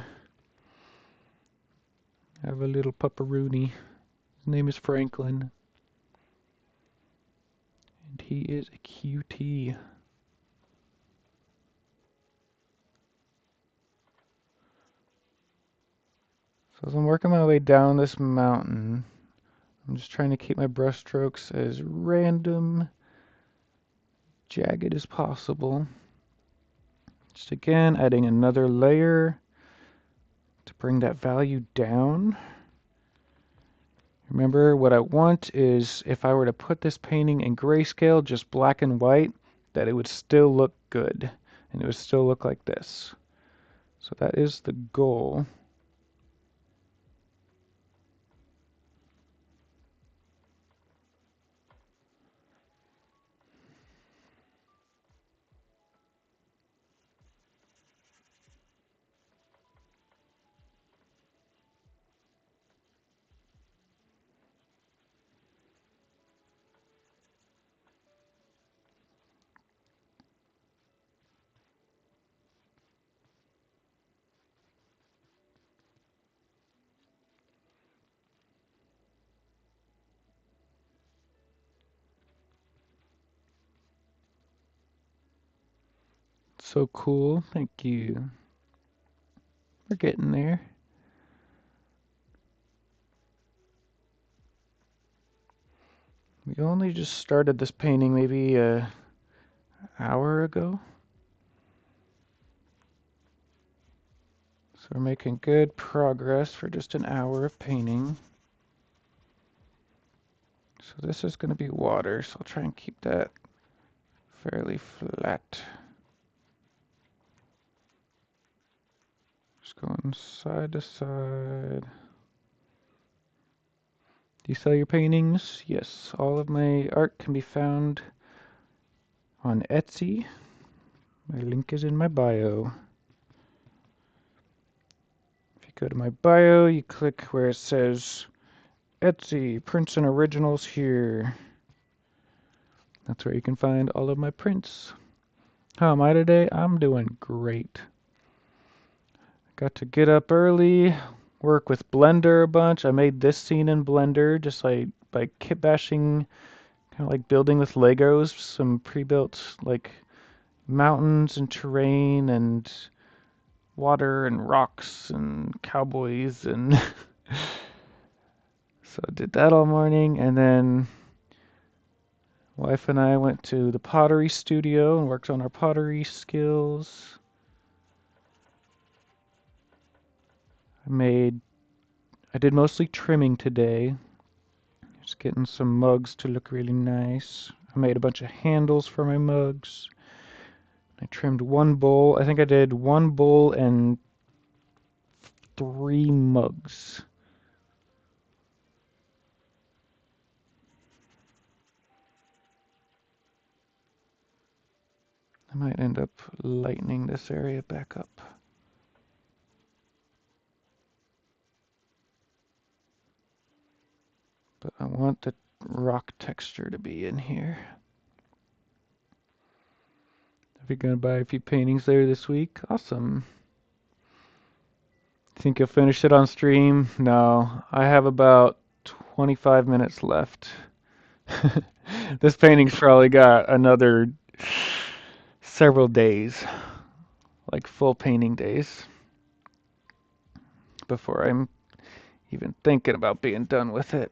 I have a little pupperoonie. His name is Franklin. And he is a cutie. So as I'm working my way down this mountain, I'm just trying to keep my brush strokes as random, jagged as possible. Just again, adding another layer to bring that value down. Remember, what I want is if I were to put this painting in grayscale, just black and white, that it would still look good. And it would still look like this. So that is the goal. So cool. Thank you. We're getting there. We only just started this painting maybe an hour ago. So we're making good progress for just an hour of painting. So this is going to be water, so I'll try and keep that fairly flat. Just going side to side. Do you sell your paintings? Yes, all of my art can be found on Etsy. My link is in my bio. If you go to my bio, you click where it says Etsy, prints and originals here. That's where you can find all of my prints. How am I today? I'm doing great. Got to get up early, work with Blender a bunch. I made this scene in Blender just like by kit bashing, kind of like building with Legos, some pre-built like mountains and terrain and water and rocks and cowboys and so I did that all morning, and then wife and I went to the pottery studio and worked on our pottery skills. I did mostly trimming today. Just getting some mugs to look really nice. I made a bunch of handles for my mugs. I trimmed one bowl. I think I did one bowl and 3 mugs. I might end up lightening this area back up. But I want the rock texture to be in here. If you're gonna buy a few paintings later this week, awesome. Think you'll finish it on stream? No, I have about 25 minutes left. This painting's probably got another several days, like full painting days, before I'm even thinking about being done with it.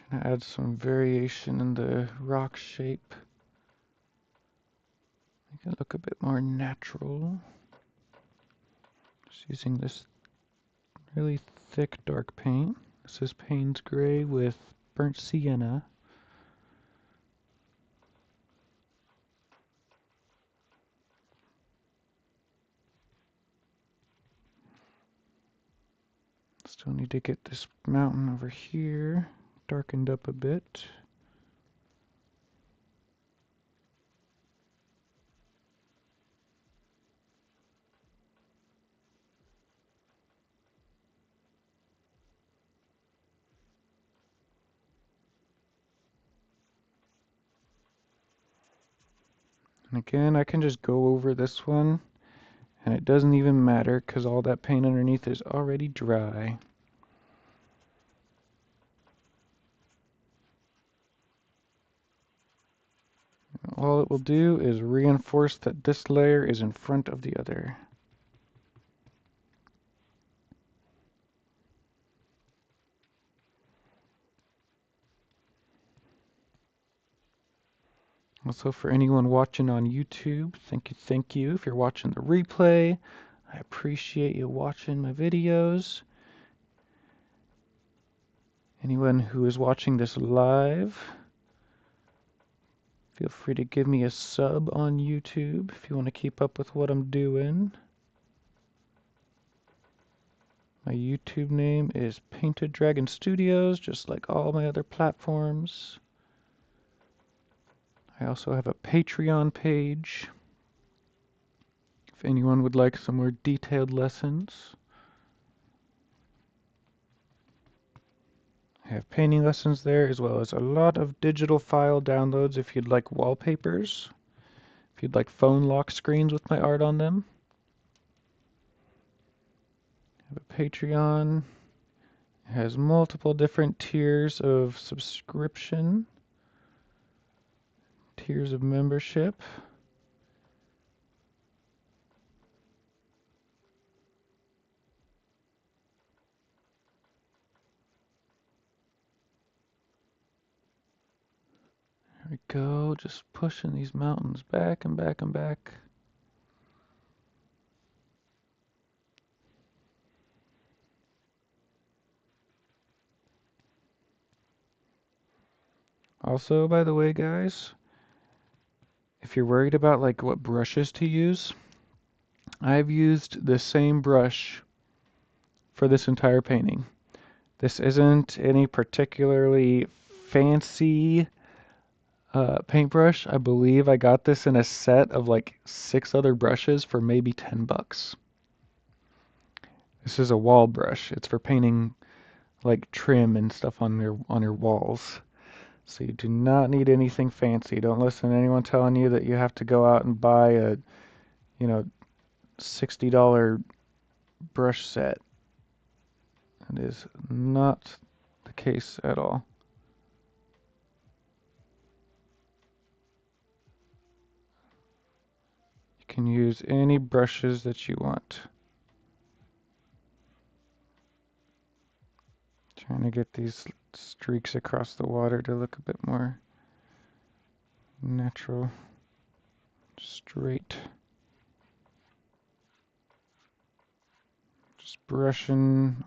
Gonna add some variation in the rock shape. Make it look a bit more natural. Just using this really thick dark paint. This is Payne's Gray with burnt sienna. Still need to get this mountain over here darkened up a bit. And again, I can just go over this one, and it doesn't even matter because all that paint underneath is already dry. All it will do is reinforce that this layer is in front of the other. Also, for anyone watching on YouTube, thank you. If you're watching the replay, I appreciate you watching my videos. Anyone who is watching this live, feel free to give me a sub on YouTube if you want to keep up with what I'm doing. My YouTube name is Painted Dragon Studios, just like all my other platforms. I also have a Patreon page if anyone would like some more detailed lessons. I have painting lessons there, as well as a lot of digital file downloads if you'd like wallpapers, if you'd like phone lock screens with my art on them. I have a Patreon. It has multiple different tiers of subscription, tiers of membership. There we go, just pushing these mountains back and back and back. Also, by the way, guys, if you're worried about like what brushes to use, I've used the same brush for this entire painting. This isn't any particularly fancy paintbrush. I believe I got this in a set of like 6 other brushes for maybe 10 bucks. This is a wall brush. It's for painting like trim and stuff on your walls. So you do not need anything fancy. Don't listen to anyone telling you that you have to go out and buy a, $60 brush set. It is not the case at all. You can use any brushes that you want. Trying to get these streaks across the water to look a bit more natural, straight. Just brushing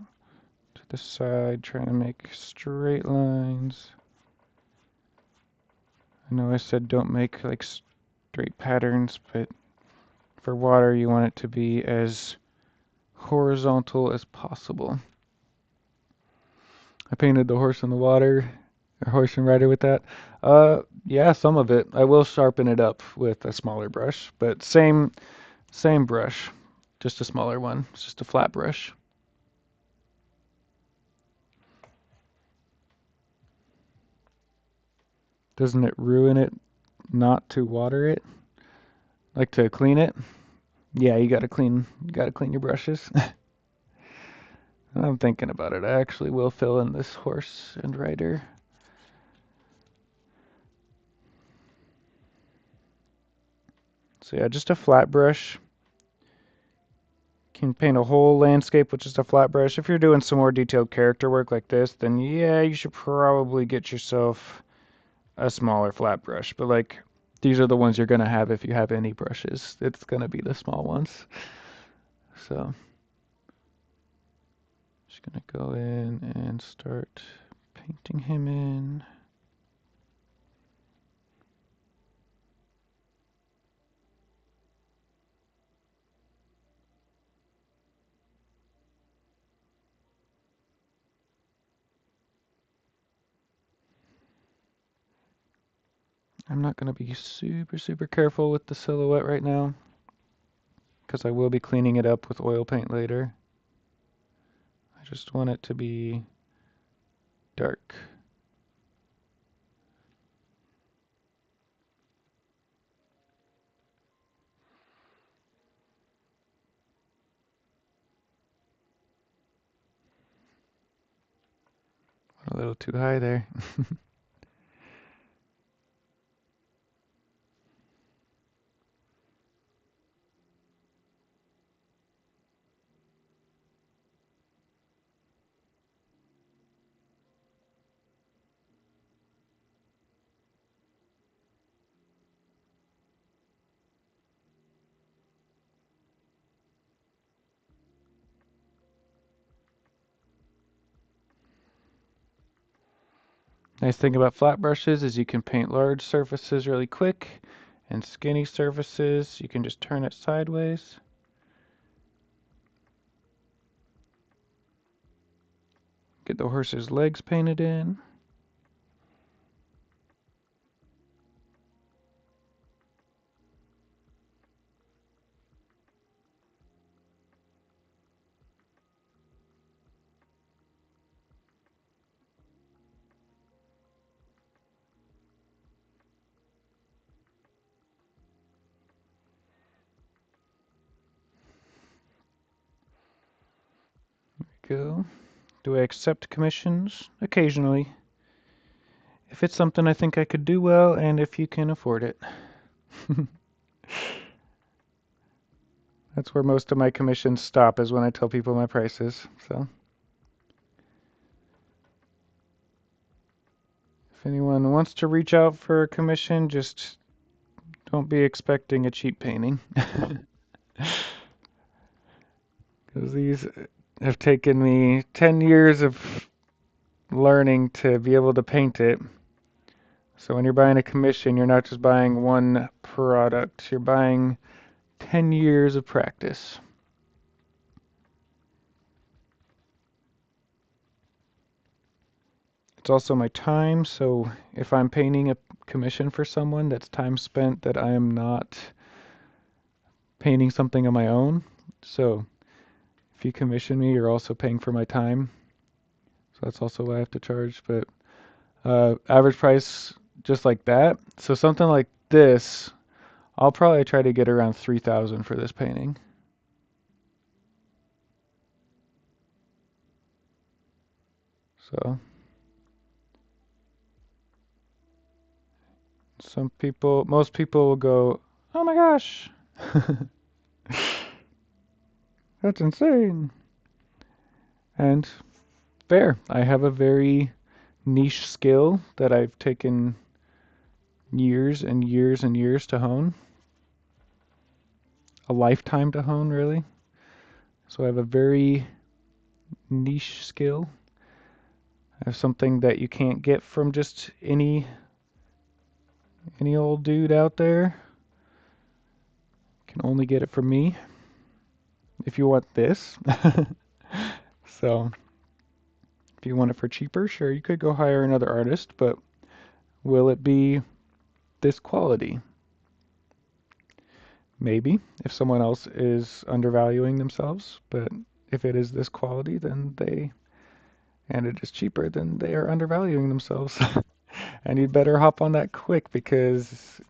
to the side, trying to make straight lines. I know I said don't make like straight patterns, but for water you want it to be as horizontal as possible. I painted the horse in the water, or horse and rider with that. Yeah, some of it. I will sharpen it up with a smaller brush, but same brush, just a smaller one. It's just a flat brush. Doesn't it ruin it not to water it? Like to clean it? Yeah, you gotta clean your brushes. I'm thinking about it. I actually will fill in this horse and rider. So yeah, just a flat brush can paint a whole landscape with just a flat brush. If you're doing some more detailed character work like this, then yeah, you should probably get yourself a smaller flat brush. But like, these are the ones you're gonna have if you have any brushes. It's gonna be the small ones. So, just gonna go in and start painting him in. I'm not going to be super careful with the silhouette right now because I will be cleaning it up with oil paint later. I just want it to be dark. A little too high there. Nice thing about flat brushes is you can paint large surfaces really quick, and skinny surfaces you can just turn it sideways. Get the horse's legs painted in. There we go. Do I accept commissions? Occasionally. If it's something I think I could do well and if you can afford it. That's where most of my commissions stop, is when I tell people my prices. So if anyone wants to reach out for a commission, just don't be expecting a cheap painting. Because these have taken me 10 years of learning to be able to paint it. So when you're buying a commission, you're not just buying one product, you're buying 10 years of practice. It's also my time, so if I'm painting a commission for someone, that's time spent that I am not painting something on my own. So if you commission me, you're also paying for my time. So that's also what I have to charge. But average price just like that. So something like this, I'll probably try to get around 3,000 for this painting. So most people will go, "Oh my gosh, that's insane." And fair. I have a very niche skill that I've taken years and years and years to hone. A lifetime to hone, really. So I have a very niche skill. I have something that you can't get from just any old dude out there. You can only get it from me if you want this. So if you want it for cheaper, sure, you could go hire another artist, but will it be this quality? Maybe, if someone else is undervaluing themselves, but if it is this quality, and it is cheaper, then they are undervaluing themselves. And you'd better hop on that quick, because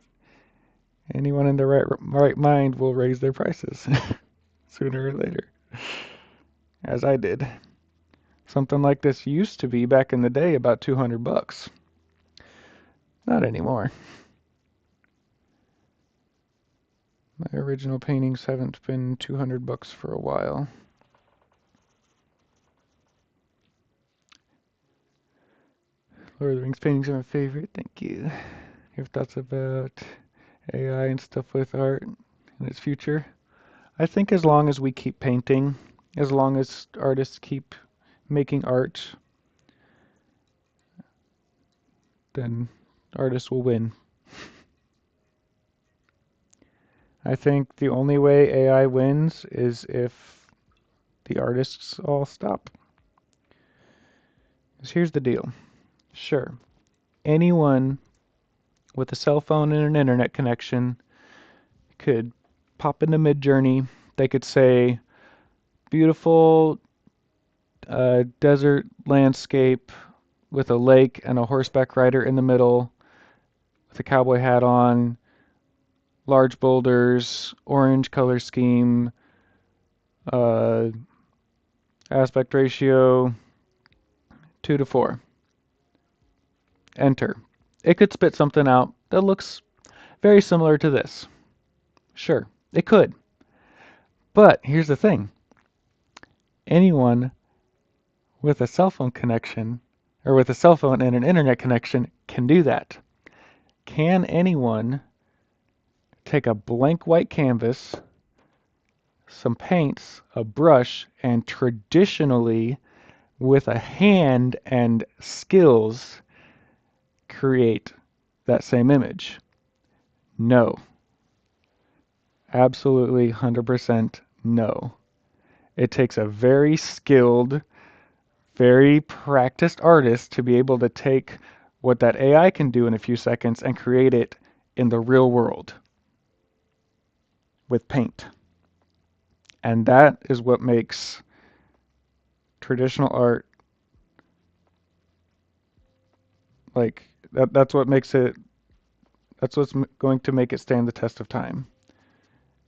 anyone in their right mind will raise their prices sooner or later, as I did. Something like this used to be back in the day about 200 bucks. Not anymore. My original paintings haven't been $200 for a while. Lord of the Rings paintings are my favorite. Thank you. Your thoughts about AI and stuff with art and its future? I think as long as we keep painting, as long as artists keep making art, then artists will win. I think the only way AI wins is if the artists all stop. 'Cause here's the deal. Sure, anyone with a cell phone and an internet connection could pop into Midjourney. They could say, beautiful desert landscape with a lake and a horseback rider in the middle with a cowboy hat on, large boulders, orange color scheme, uh, aspect ratio 2:4. Enter. It could spit something out that looks very similar to this. Sure, it could. But here's the thing. Anyone with a cell phone connection, or with a cell phone and an internet connection, can do that. Can anyone take a blank white canvas, some paints, a brush, and traditionally, with a hand and skills, create that same image? No. Absolutely 100% no. It takes a very skilled, very practiced artist to be able to take what that AI can do in a few seconds and create it in the real world with paint. And that is what makes traditional art, like, that's what makes it, that's what's going to make it stand the test of time,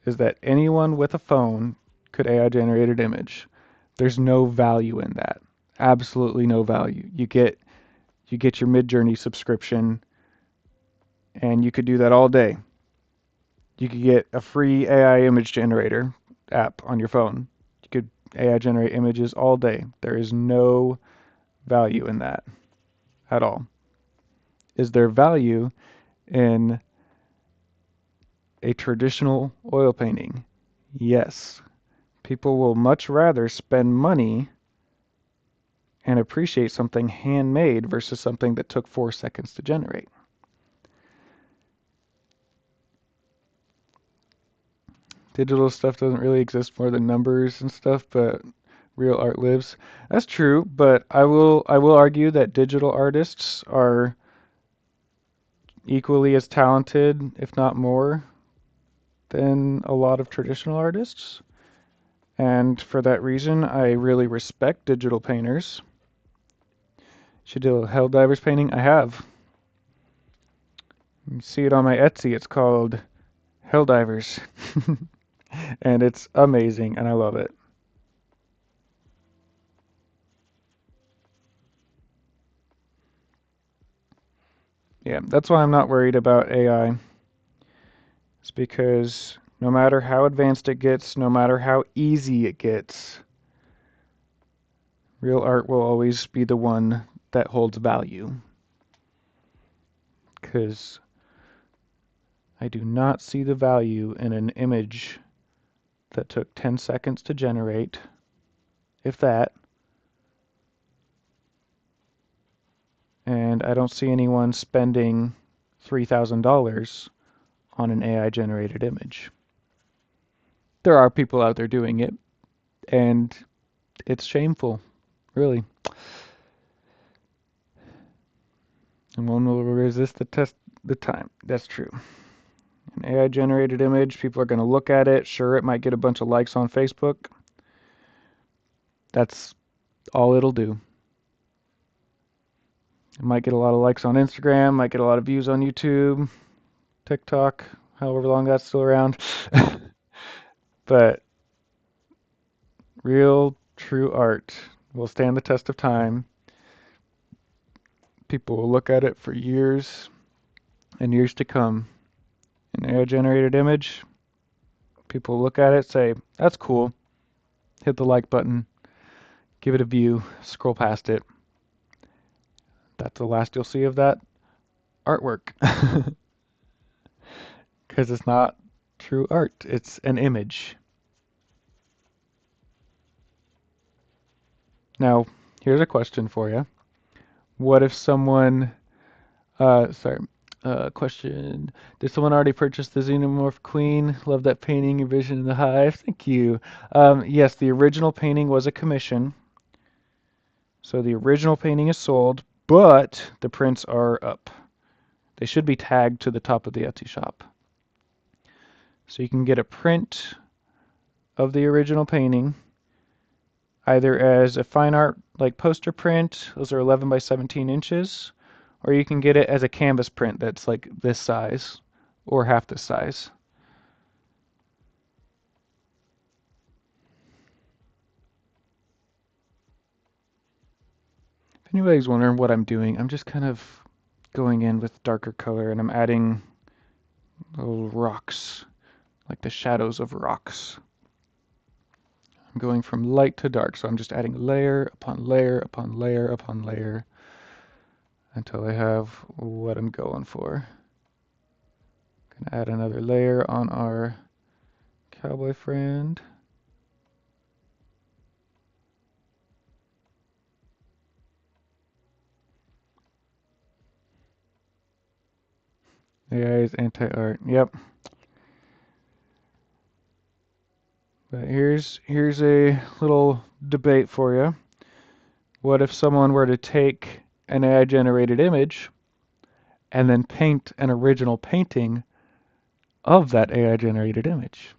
is that anyone with a phone could AI generated image. There's no value in that. Absolutely no value. You get your Midjourney subscription, and you could do that all day. You could get a free AI image generator app on your phone. You could AI generate images all day. There is no value in that at all. Is there value in a traditional oil painting? Yes. People will much rather spend money and appreciate something handmade versus something that took 4 seconds to generate. Digital stuff doesn't really exist more than numbers and stuff, but real art lives. That's true, but I will argue that digital artists are equally as talented, if not more, than a lot of traditional artists. And for that reason, I really respect digital painters. Should do a Helldivers painting? I have. You see it on my Etsy. It's called Helldivers. And it's amazing, and I love it. Yeah, that's why I'm not worried about AI. It's because no matter how advanced it gets, no matter how easy it gets, real art will always be the one that holds value. Because I do not see the value in an image that took 10 seconds to generate, if that, and I don't see anyone spending $3,000 on an AI generated image. There are people out there doing it, and it's shameful, really. And one will resist the test the time. That's true. An AI generated image, people are going to look at it. Sure, it might get a bunch of likes on Facebook. That's all it'll do. It might get a lot of likes on Instagram, might get a lot of views on YouTube, TikTok, however long that's still around. But real, true art will stand the test of time. People will look at it for years and years to come. An AI generated image, People look at it, say, that's cool, hit the like button, give it a view, scroll past it. That's the last you'll see of that artwork. Because it's not true art, it's an image. Now, here's a question for you. What if someone, question, did someone already purchase the Xenomorph Queen? Love that painting, your vision in the hive. Thank you. Yes, the original painting was a commission. So the original painting is sold, but the prints are up. They should be tagged to the top of the Etsy shop. So you can get a print of the original painting, either as a fine art like poster print, those are 11 by 17 inches, or you can get it as a canvas print that's like this size or half this size. If anybody's wondering what I'm doing, I'm just kind of going in with darker color and I'm adding little rocks, like the shadows of rocks. I'm going from light to dark, so I'm just adding layer upon layer upon layer upon layer until I have what I'm going for. Gonna add another layer on our cowboy friend. AI is anti-art. Yep. But here's a little debate for you. What if someone were to take an AI generated image and then paint an original painting of that AI generated image?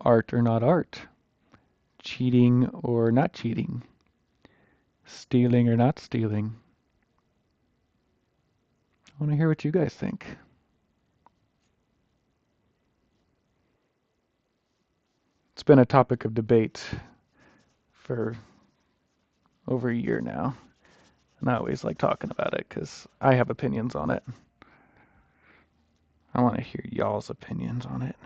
Art or not art? Cheating or not cheating? Stealing or not stealing? I want to hear what you guys think. It's been a topic of debate for over a year now. And I always like talking about it because I have opinions on it. I want to hear y'all's opinions on it.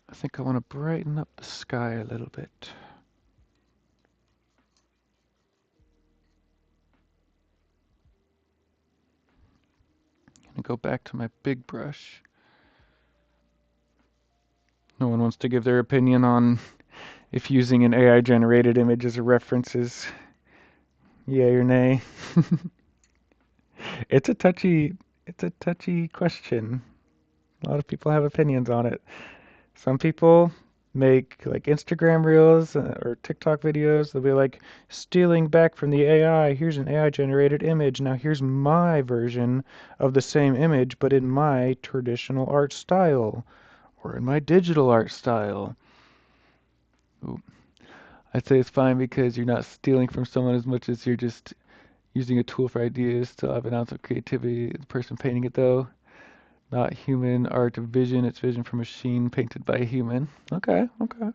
I think I want to brighten up the sky a little bit. I'm going to go back to my big brush. No one wants to give their opinion on if using an AI generated image as a reference is yay or nay. It's a touchy question. A lot of people have opinions on it. Some people make like Instagram reels or TikTok videos. They'll be like, stealing back from the AI. Here's an AI generated image. Now here's my version of the same image, but in my traditional art style or in my digital art style. Ooh. I'd say it's fine because you're not stealing from someone as much as you're just using a tool for ideas. Still have an ounce of creativity. The person painting it though. Not human art of vision, it's vision from machine painted by a human. Okay, okay.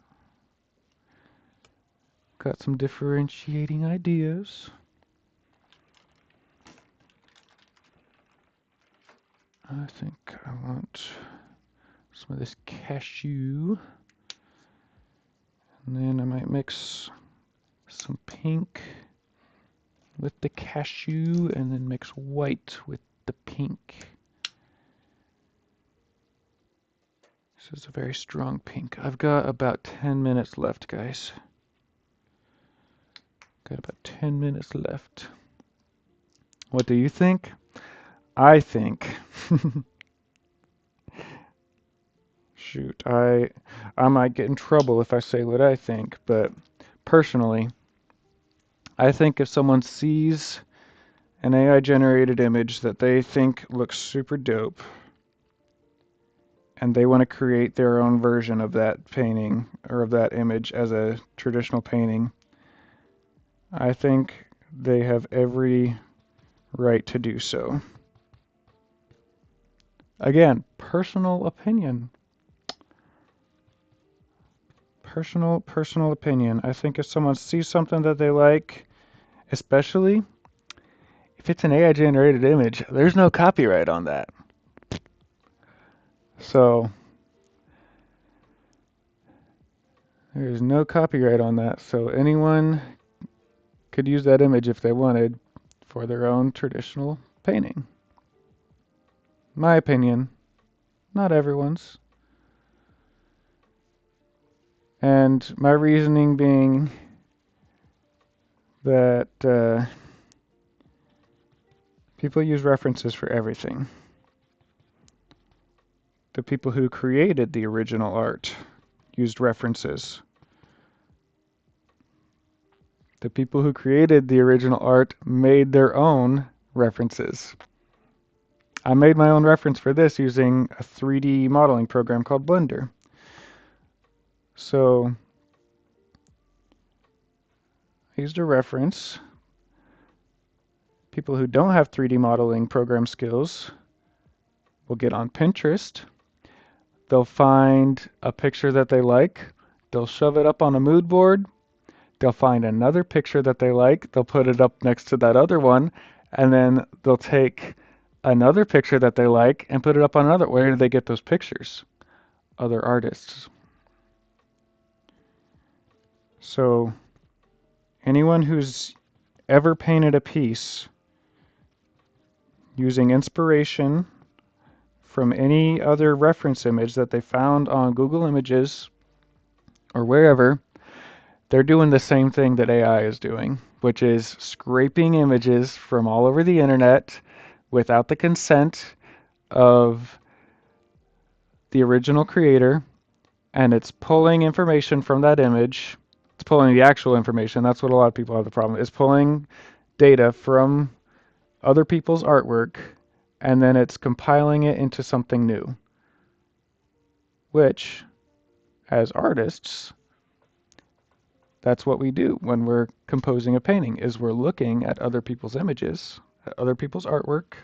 Got some differentiating ideas. I think I want some of this cashew. And then I might mix some pink with the cashew and then mix white with the pink. This is a very strong pink. I've got about 10 minutes left, guys. Got about 10 minutes left. What do you think? I think shoot, I might get in trouble if I say what I think, but personally, I think if someone sees an AI generated image that they think looks super dope and they want to create their own version of that painting or of that image as a traditional painting, I think they have every right to do so. Again, personal opinion. Personal opinion. I think if someone sees something that they like, especially if it's an AI generated image, there's no copyright on that. So there's no copyright on that. So anyone could use that image if they wanted for their own traditional painting. My opinion, not everyone's. And my reasoning being that people use references for everything. The people who created the original art used references. The people who created the original art made their own references. I made my own reference for this using a 3D modeling program called Blender. So I used a reference. People who don't have 3D modeling program skills will get on Pinterest. They'll find a picture that they like. They'll shove it up on a mood board. They'll find another picture that they like. They'll put it up next to that other one. And then they'll take another picture that they like and put it up on another. Where do they get those pictures? Other artists. So anyone who's ever painted a piece using inspiration from any other reference image that they found on Google Images or wherever, they're doing the same thing that AI is doing, which is scraping images from all over the internet without the consent of the original creator, and it's pulling information from that image. It's pulling the actual information. That's what a lot of people have the problem. It's pulling data from other people's artwork, and then it's compiling it into something new, which, as artists, that's what we do when we're composing a painting, is we're looking at other people's images, at other people's artwork,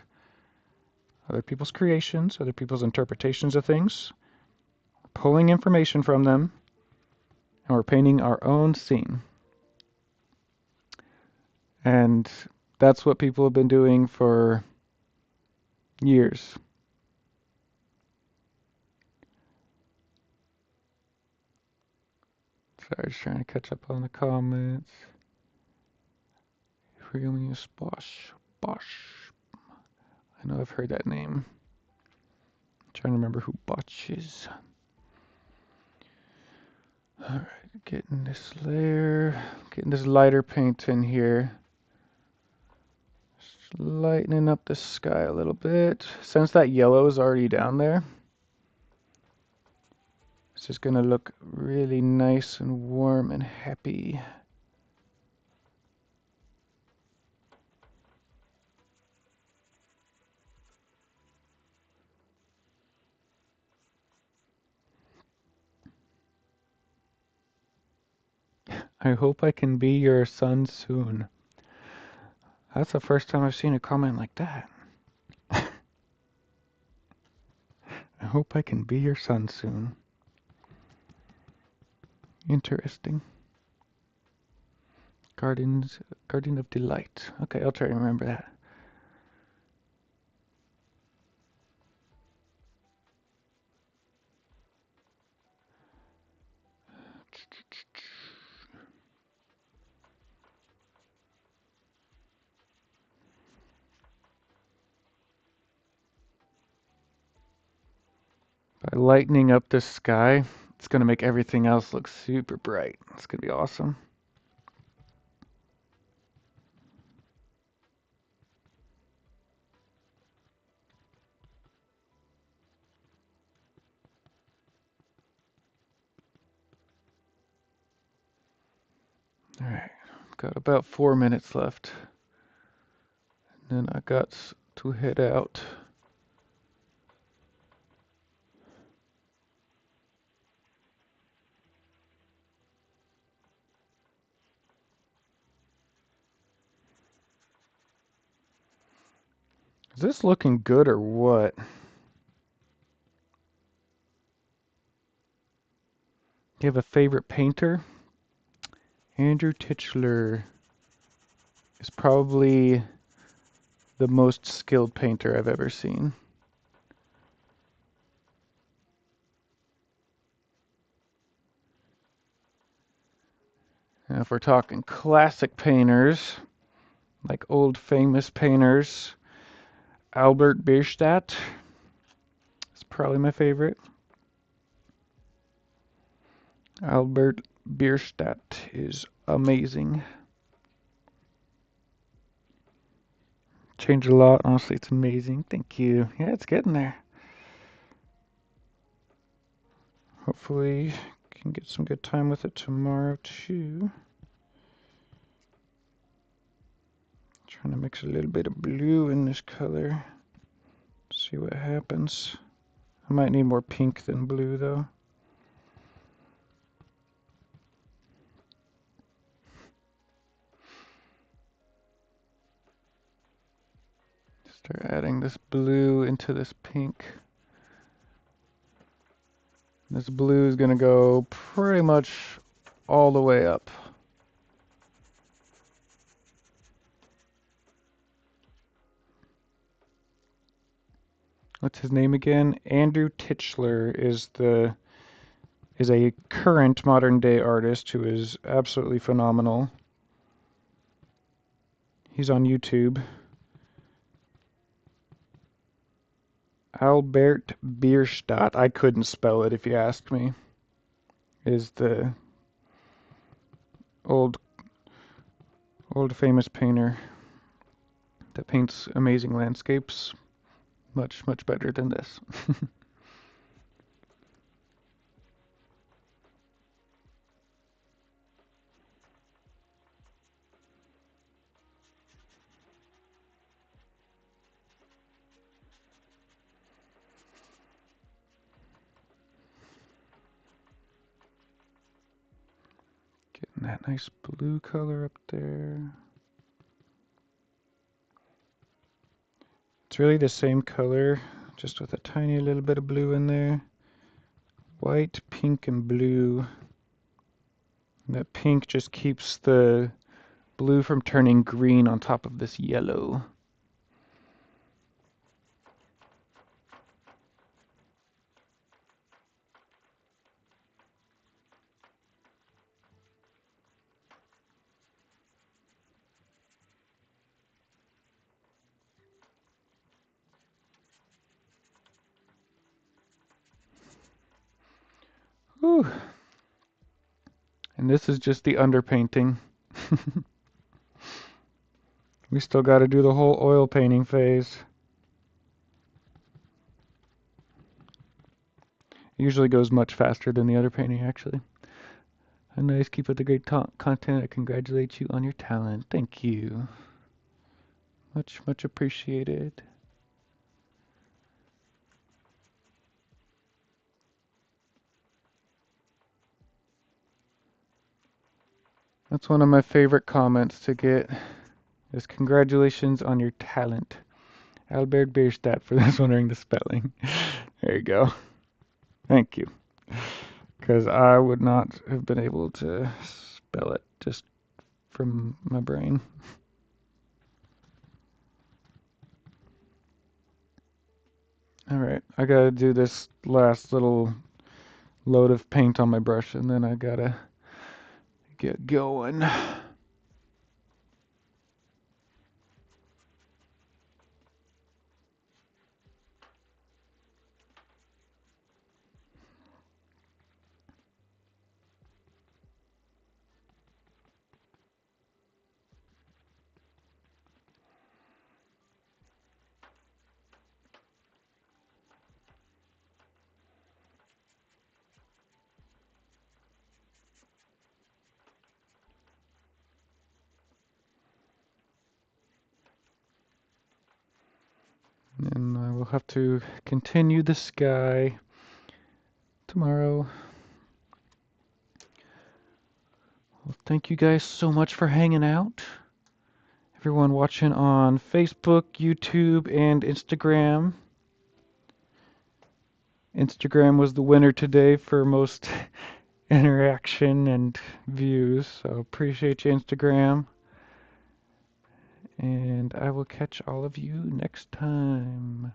other people's creations, other people's interpretations of things, pulling information from them, and we're painting our own scene. And that's what people have been doing for years. Sorry, just trying to catch up on the comments. Freelius Bosch. Bosch. I know I've heard that name. I'm trying to remember who Bosch is. Alright, getting this layer, getting this lighter paint in here. Just lightening up the sky a little bit. Since that yellow is already down there, it's just gonna look really nice and warm and happy. I hope I can be your son soon. That's the first time I've seen a comment like that. I hope I can be your son soon. Interesting. Garden of Delight. Okay, I'll try to remember that. By lightening up the sky, it's going to make everything else look super bright. It's going to be awesome. All right, got about 4 minutes left. And then I got to head out. Is this looking good or what? You have a favorite painter? Andrew Titchler is probably the most skilled painter I've ever seen. Now, if we're talking classic painters, like old famous painters, Albert Bierstadt is probably my favorite. Albert Bierstadt is amazing. Changed a lot. Honestly, it's amazing. Thank you. Yeah, it's getting there. Hopefully, can get some good time with it tomorrow too. Trying to mix a little bit of blue in this color. See what happens. I might need more pink than blue though. Start adding this blue into this pink. This blue is going to go pretty much all the way up. What's his name again? Andrew Titchler is a current modern day artist who is absolutely phenomenal. He's on YouTube. Albert Bierstadt, I couldn't spell it if you asked me, is the old famous painter that paints amazing landscapes. Much better than this. Getting that nice blue color up there. It's really the same color, just with a tiny little bit of blue in there. White, pink, and blue. And that pink just keeps the blue from turning green on top of this yellow. Whew. And this is just the underpainting. We still got to do the whole oil painting phase. It usually goes much faster than the underpainting, actually. A nice, keep up the great content. I congratulate you on your talent. Thank you. Much appreciated. That's one of my favorite comments to get, is congratulations on your talent. Albert Bierstadt, for those wondering the spelling. There you go. Thank you. Because I would not have been able to spell it just from my brain. Alright, I gotta do this last little load of paint on my brush and then I gotta get going. And I will have to continue the sky tomorrow. Well, thank you guys so much for hanging out. Everyone watching on Facebook, YouTube, and Instagram. Instagram was the winner today for most interaction and views. So appreciate you, Instagram. And I will catch all of you next time.